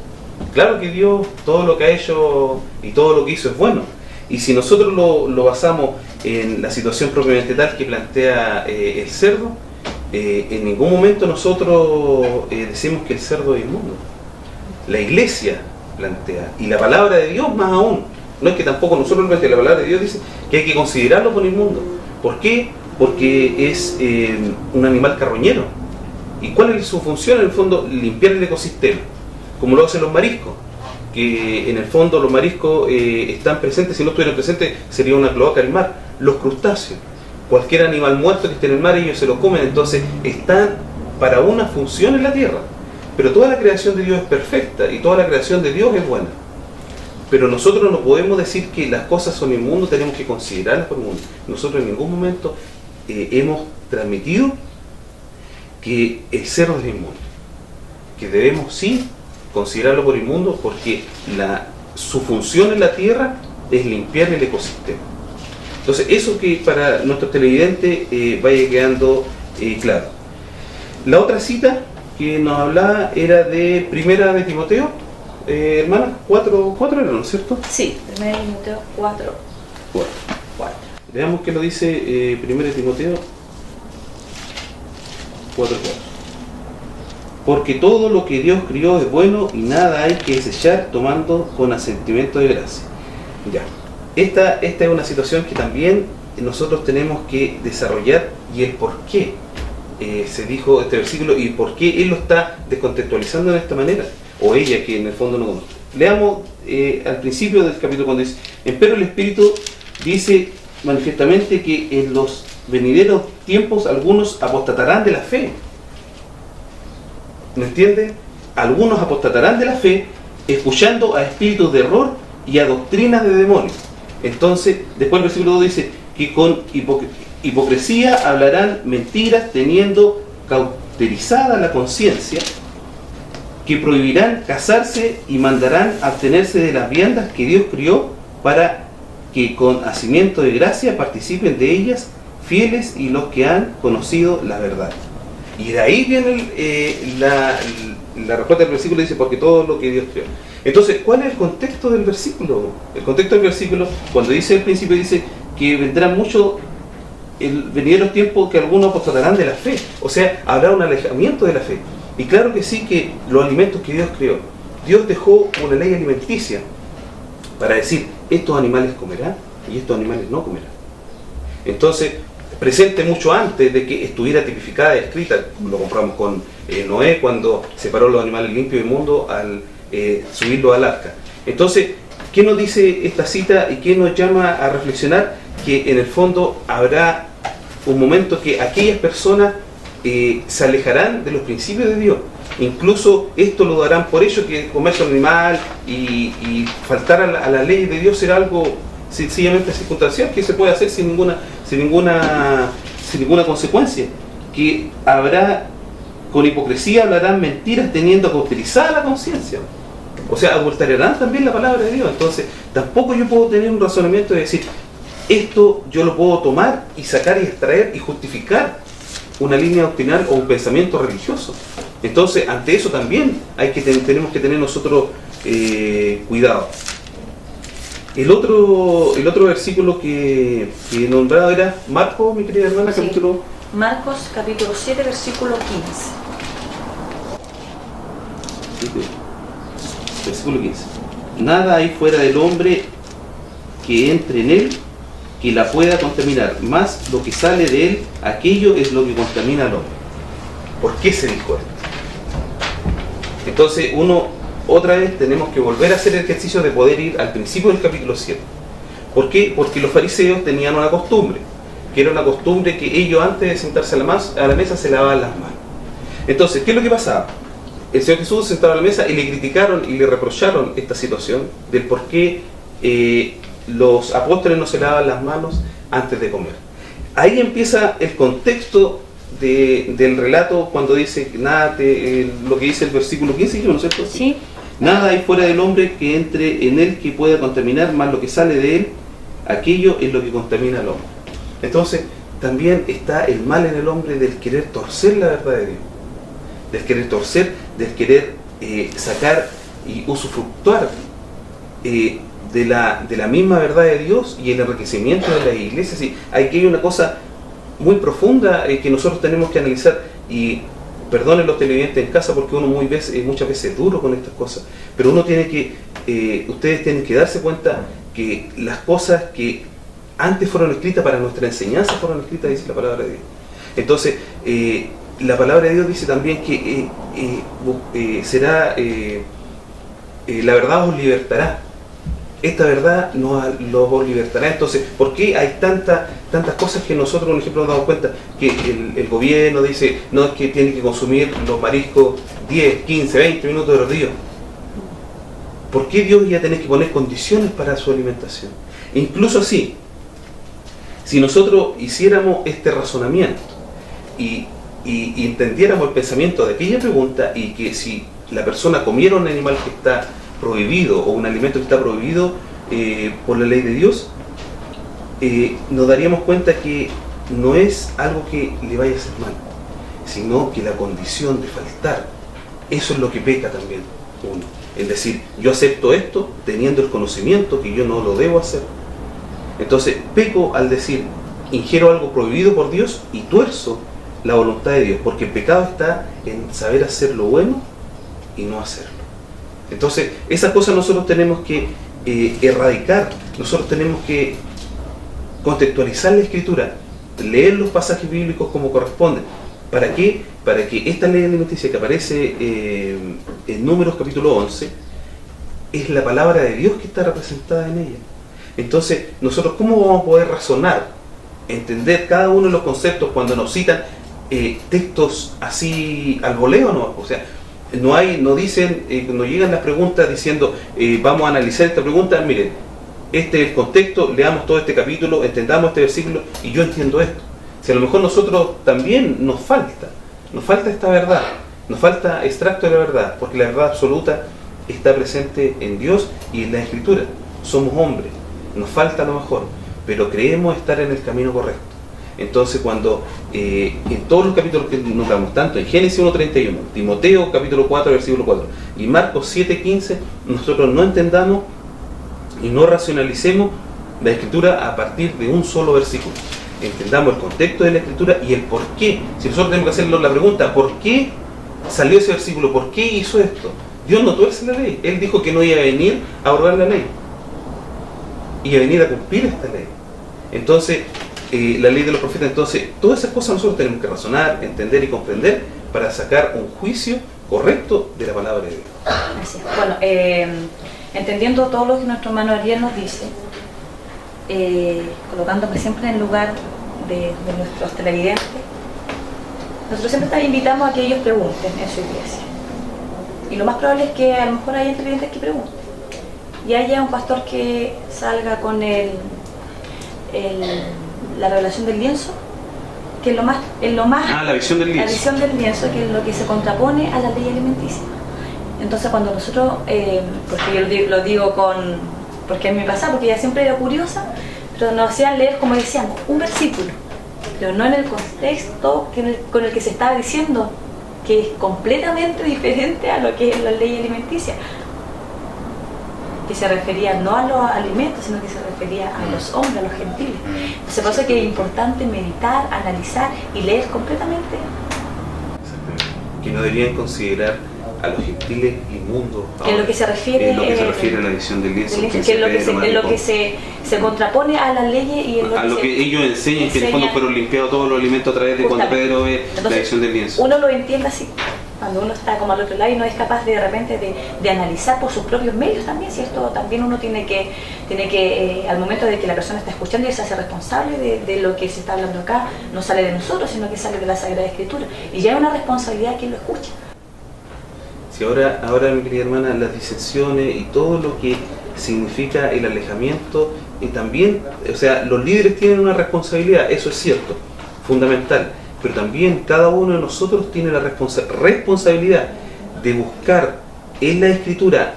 Claro que Dios, todo lo que ha hecho y todo lo que hizo es bueno. Y si nosotros lo basamos en la situación propiamente tal que plantea el cerdo, en ningún momento nosotros decimos que el cerdo es inmundo. La Iglesia plantea, y la palabra de Dios más aún. No es que tampoco nosotros, la palabra de Dios dice que hay que considerarlo por inmundo. ¿Por qué? Porque es un animal carroñero. ¿Y cuál es su función? En el fondo, limpiar el ecosistema, como lo hacen los mariscos, que en el fondo los mariscos están presentes. Si no estuvieran presentes, sería una cloaca del mar. Los crustáceos, cualquier animal muerto que esté en el mar, ellos se lo comen. Entonces están para una función en la tierra. Pero toda la creación de Dios es perfecta y toda la creación de Dios es buena. Pero nosotros no podemos decir que las cosas son inmundas, tenemos que considerarlas por inmundas. Nosotros en ningún momento hemos transmitido que el cerdo es inmundo, que debemos sí considerarlo por inmundo, porque su función en la tierra es limpiar el ecosistema. Entonces, eso que para nuestros televidentes vaya quedando claro. La otra cita que nos hablaba era de Primera de Timoteo, hermana, 4 era, ¿no es cierto? Sí, Primera de Timoteo 4. Veamos qué lo dice Primera de Timoteo 4:4. Porque todo lo que Dios crió es bueno y nada hay que desechar tomando con asentimiento de gracia. Ya. Esta es una situación que también nosotros tenemos que desarrollar, y el por qué se dijo este versículo y por qué él lo está descontextualizando de esta manera, o ella, que en el fondo no conoce. Leamos al principio del capítulo cuando dice: empero el Espíritu dice manifiestamente que en los venideros tiempos algunos apostatarán de la fe. ¿Me entienden? Algunos apostatarán de la fe, escuchando a espíritus de error y a doctrinas de demonios. Entonces, después el versículo 2 dice que con hipocresía hablarán mentiras, teniendo cauterizada la conciencia, que prohibirán casarse y mandarán abstenerse de las viandas que Dios crió, para que con hacimiento de gracia participen de ellas fieles y los que han conocido la verdad. Y de ahí viene la respuesta del versículo, dice: porque todo lo que Dios creó. Entonces, ¿cuál es el contexto del versículo? El contexto del versículo, cuando dice al principio, dice que vendrán mucho venideros tiempos que algunos apostatarán de la fe. O sea, habrá un alejamiento de la fe. Y claro que sí, que los alimentos que Dios creó, Dios dejó una ley alimenticia para decir, estos animales comerán y estos animales no comerán. Entonces, presente mucho antes de que estuviera tipificada y escrita, lo compramos con Noé cuando separó los animales limpios y inmundos al subirlos al arca. Entonces, ¿qué nos dice esta cita y qué nos llama a reflexionar? Que en el fondo habrá un momento que aquellas personas se alejarán de los principios de Dios. Incluso esto lo darán por hecho, que comerse un animal y faltar a la ley de Dios será algo sencillamente circunstancial, que se puede hacer sin ninguna consecuencia. Que habrá, con hipocresía hablarán mentiras teniendo cauterizada la conciencia. O sea, adulterarán también la palabra de Dios. Entonces, tampoco yo puedo tener un razonamiento de decir, esto yo lo puedo tomar y sacar y extraer y justificar una línea doctrinal o un pensamiento religioso. Entonces, ante eso también tenemos que tener nosotros cuidado. El otro versículo que nombrado era Marcos, mi querida hermana, sí. capítulo... Marcos, capítulo 7, versículo 15. Versículo 15. Nada hay fuera del hombre que entre en él que la pueda contaminar, más lo que sale de él, aquello es lo que contamina al hombre. ¿Por qué se dijo esto? Entonces otra vez tenemos que volver a hacer el ejercicio de poder ir al principio del capítulo 7. ¿Por qué? Porque los fariseos tenían una costumbre, que era una costumbre que ellos antes de sentarse a la mesa se lavaban las manos. Entonces, ¿qué es lo que pasaba? El Señor Jesús sentaba a la mesa y le criticaron y le reprocharon esta situación del por qué los apóstoles no se lavaban las manos antes de comer. Ahí empieza el contexto del relato cuando dice nada lo que dice el versículo 15, ¿no es cierto? Sí. Nada hay fuera del hombre que entre en él que pueda contaminar, más lo que sale de él, aquello es lo que contamina al hombre. Entonces, también está el mal en el hombre del querer torcer la verdad de Dios, del querer torcer, del querer sacar y usufructuar de la misma verdad de Dios y el enriquecimiento de las iglesias. Y aquí hay una cosa muy profunda que nosotros tenemos que analizar, y perdonen los televidentes en casa porque uno muchas veces es duro con estas cosas, pero uno tiene que, ustedes tienen que darse cuenta que las cosas que antes fueron escritas para nuestra enseñanza fueron escritas, dice la palabra de Dios. Entonces, la palabra de Dios dice también que la verdad os libertará. Esta verdad los libertará. Entonces, ¿por qué hay tantas cosas que nosotros, por ejemplo, nos damos cuenta? Que el gobierno dice, no, es que tienen que consumir los mariscos 10, 15, 20 minutos de los días. ¿Por qué Dios ya tiene que poner condiciones para su alimentación? Incluso así, si nosotros hiciéramos este razonamiento y entendiéramos el pensamiento de aquella pregunta, y que si la persona comiera un animal que está prohibido o un alimento que está prohibido por la ley de Dios, nos daríamos cuenta que no es algo que le vaya a hacer mal, sino que la condición de faltar, eso es lo que peca también uno. Es decir, yo acepto esto teniendo el conocimiento que yo no lo debo hacer. Entonces peco al decir, ingiero algo prohibido por Dios y tuerzo la voluntad de Dios, porque el pecado está en saber hacer lo bueno y no hacerlo. Entonces, esas cosas nosotros tenemos que erradicar, nosotros tenemos que contextualizar la Escritura, leer los pasajes bíblicos como corresponden. ¿Para qué? Para que esta ley alimenticia que aparece en Números capítulo 11, es la palabra de Dios que está representada en ella. Entonces, nosotros, ¿cómo vamos a poder razonar, entender cada uno de los conceptos cuando nos citan textos así al voleo? No, o sea, no dicen, no llegan las preguntas diciendo vamos a analizar esta pregunta, miren, este es el contexto, leamos todo este capítulo, entendamos este versículo y yo entiendo esto. Si a lo mejor nosotros también nos falta esta verdad, nos falta extracto de la verdad, porque la verdad absoluta está presente en Dios y en la Escritura. Somos hombres, nos falta a lo mejor, pero creemos estar en el camino correcto. Entonces, cuando en todos los capítulos que notamos, tanto en Génesis 1:31, Timoteo capítulo 4 versículo 4 y Marcos 7:15, nosotros no entendamos y no racionalicemos la Escritura a partir de un solo versículo. Entendamos el contexto de la Escritura y el por qué. Si nosotros tenemos que hacernos la pregunta, ¿por qué salió ese versículo? ¿Por qué hizo esto? Dios no tuerce la ley. Él dijo que no iba a venir a abrogar la ley, iba a venir a cumplir esta ley. Entonces, la ley de los profetas, entonces, todas esas cosas nosotros tenemos que razonar, entender y comprender para sacar un juicio correcto de la palabra de Dios. Así es. Bueno, entendiendo todo lo que nuestro hermano Ariel nos dice, colocándome siempre en el lugar de nuestros televidentes, nosotros siempre invitamos a que ellos pregunten en su iglesia. Y lo más probable es que a lo mejor haya televidentes que pregunten. Y haya un pastor que salga con la revelación del lienzo, que es lo más la visión del lienzo. La visión del lienzo, que es lo que se contrapone a la ley alimenticia. Entonces cuando nosotros, porque yo lo digo porque en mi pasado, porque ella siempre era curiosa, pero nos hacían leer, como decíamos, un versículo, pero no en el contexto con el que se estaba diciendo, que es completamente diferente a lo que es la ley alimenticia, que se refería no a los alimentos, sino que se refería a los hombres, a los gentiles. Entonces por eso que es importante meditar, analizar y leer completamente. Que no deberían considerar a los gentiles inmundos. Que es lo que se refiere, a la visión del lienzo. Que es lo que se contrapone a las leyes y a lo que ellos enseñan, que en el fondo fueron limpiados todos los alimentos a través de cuando Pedro ve la visión del lienzo. Uno lo entiende así, cuando uno está como al otro lado y no es capaz de repente de analizar por sus propios medios también, si esto también uno tiene que al momento de que la persona está escuchando y se hace responsable de lo que se está hablando acá, no sale de nosotros, sino que sale de la Sagrada Escritura, y ya hay una responsabilidad quien lo escucha. Si ahora mi querida hermana, las disensiones y todo lo que significa el alejamiento, y también, o sea, los líderes tienen una responsabilidad, eso es cierto, fundamental, pero también cada uno de nosotros tiene la responsabilidad de buscar en la Escritura,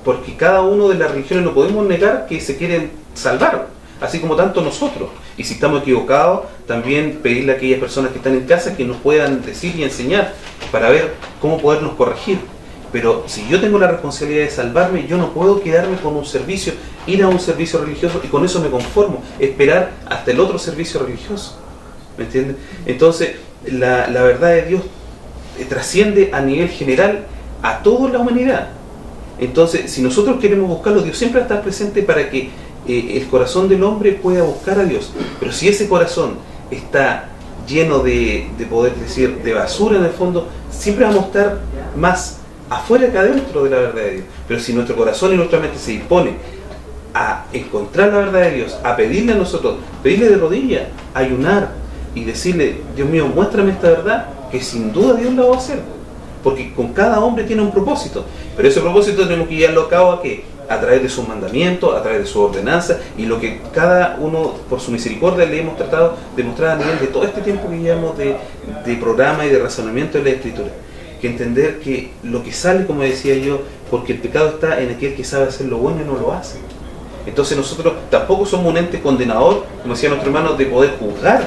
porque cada uno de las religiones no podemos negar que se quieren salvar, así como tanto nosotros, y si estamos equivocados, también pedirle a aquellas personas que están en casa que nos puedan decir y enseñar para ver cómo podernos corregir. Pero si yo tengo la responsabilidad de salvarme, yo no puedo quedarme con un servicio, ir a un servicio religioso y con eso me conformo, esperar hasta el otro servicio religioso. ¿Me entienden? Entonces, la verdad de Dios trasciende a nivel general a toda la humanidad. Entonces, si nosotros queremos buscarlo, Dios siempre va a estar presente para que el corazón del hombre pueda buscar a Dios. Pero si ese corazón está lleno de poder decir, de basura en el fondo, siempre vamos a estar más afuera que adentro de la verdad de Dios. Pero si nuestro corazón y nuestra mente se dispone a encontrar la verdad de Dios, a pedirle a nosotros, pedirle de rodillas, ayunar y decirle, Dios mío, muéstrame esta verdad, que sin duda Dios la va a hacer, porque con cada hombre tiene un propósito, pero ese propósito tenemos que llevarlo a cabo a través de sus mandamientos, a través de su ordenanza, y lo que cada uno por su misericordia le hemos tratado de mostrar a nivel de todo este tiempo que llevamos de programa y de razonamiento de la Escritura. Que entender que lo que sale, como decía yo, porque el pecado está en aquel que sabe hacer lo bueno y no lo hace. Entonces nosotros tampoco somos un ente condenador, como decía nuestro hermano, de poder juzgar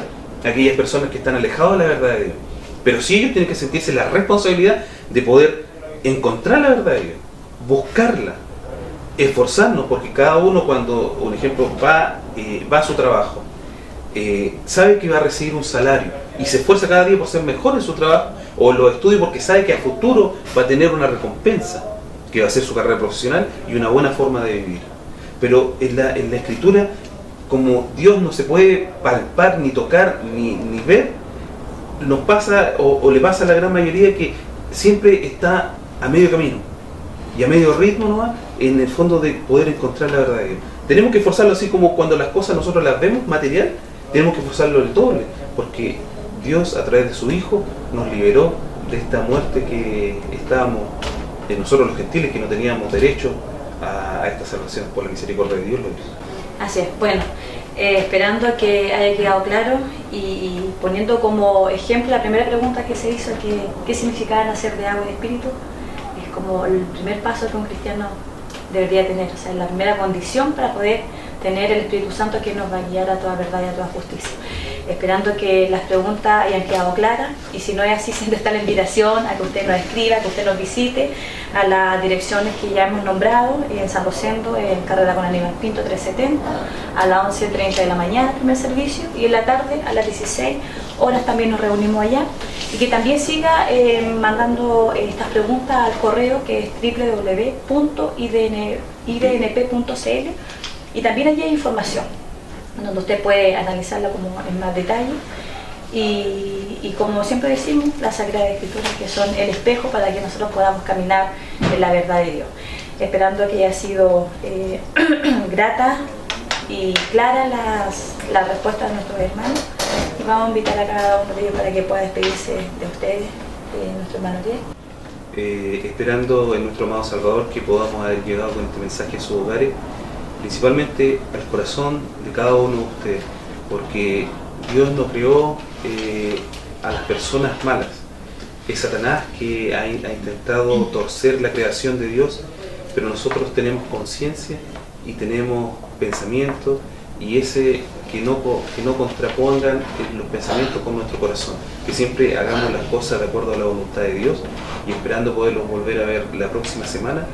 a aquellas personas que están alejadas de la verdad de Dios. Pero sí ellos tienen que sentirse la responsabilidad de poder encontrar la verdad de Dios, buscarla, esforzarnos, porque cada uno cuando, por ejemplo, va a su trabajo, sabe que va a recibir un salario y se esfuerza cada día por ser mejor en su trabajo, o lo estudia porque sabe que a futuro va a tener una recompensa, que va a ser su carrera profesional y una buena forma de vivir. Pero en la Escritura, como Dios no se puede palpar, ni tocar, ni ver, nos pasa, o le pasa a la gran mayoría, que siempre está a medio camino y a medio ritmo nomás, en el fondo de poder encontrar la verdad de Dios. Tenemos que esforzarlo, así como cuando las cosas nosotros las vemos material, tenemos que esforzarlo el doble, porque Dios a través de su Hijo nos liberó de esta muerte que estábamos, de nosotros los gentiles, que no teníamos derecho a esta salvación. Por la misericordia de Dios lo hizo. Así es. Bueno, esperando que haya quedado claro y poniendo como ejemplo la primera pregunta que se hizo, ¿qué significaba nacer de agua y de espíritu? Es como el primer paso que un cristiano debería tener, o sea, la primera condición para poder tener el Espíritu Santo que nos va a guiar a toda verdad y a toda justicia. Esperando que las preguntas hayan quedado claras, y si no es así, siempre está la invitación a que usted nos escriba, que usted nos visite a las direcciones que ya hemos nombrado, en San Rosendo, en Carrera con Aníbal Pinto 370, a las 11:30 de la mañana, primer servicio, y en la tarde a las 16 horas también nos reunimos allá. Y que también siga mandando estas preguntas al correo, que es www.idnp.cl, y también allí hay información donde usted puede analizarla como en más detalle. Y como siempre decimos, la Sagrada Escritura, que son el espejo para que nosotros podamos caminar en la verdad de Dios. Esperando que haya sido grata y clara las respuestas de nuestros hermanos. Y vamos a invitar a cada uno de ellos para que pueda despedirse de ustedes, nuestro hermano Diego. Esperando en nuestro amado Salvador que podamos haber llegado con este mensaje a sus hogares, principalmente al corazón de cada uno de ustedes, porque Dios no creó a las personas malas. Es Satanás que ha intentado torcer la creación de Dios, pero nosotros tenemos conciencia y tenemos pensamientos, y ese que no contrapongan los pensamientos con nuestro corazón, que siempre hagamos las cosas de acuerdo a la voluntad de Dios, y esperando poderlos volver a ver la próxima semana,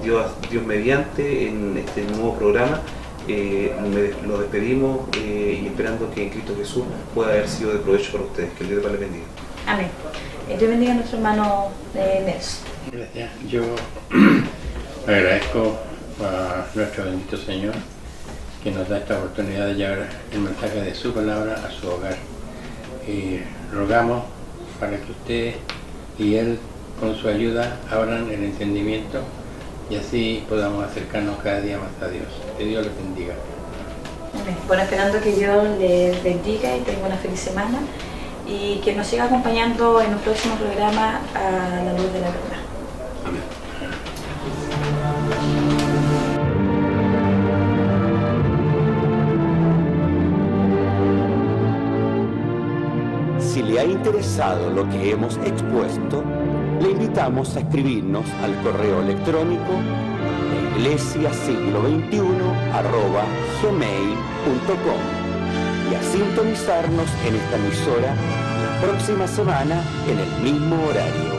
Dios mediante, en este nuevo programa. Lo despedimos y esperando que en Cristo Jesús pueda haber sido de provecho para ustedes. Que el Dios les bendiga. Amén. Dios bendiga a nuestro hermano Nelson. Gracias. Yo agradezco a nuestro bendito Señor que nos da esta oportunidad de llevar el mensaje de su palabra a su hogar. Y rogamos para que usted y él, con su ayuda, abran el entendimiento y así podamos acercarnos cada día más a Dios. Que Dios les bendiga. Amén. Bueno, esperando que Dios les bendiga y tenga una feliz semana, y que nos siga acompañando en un próximo programa a la luz de la verdad. Amén. Si le ha interesado lo que hemos expuesto, le invitamos a escribirnos al correo electrónico iglesiasiglo21@gmail.com y a sintonizarnos en esta emisora la próxima semana en el mismo horario.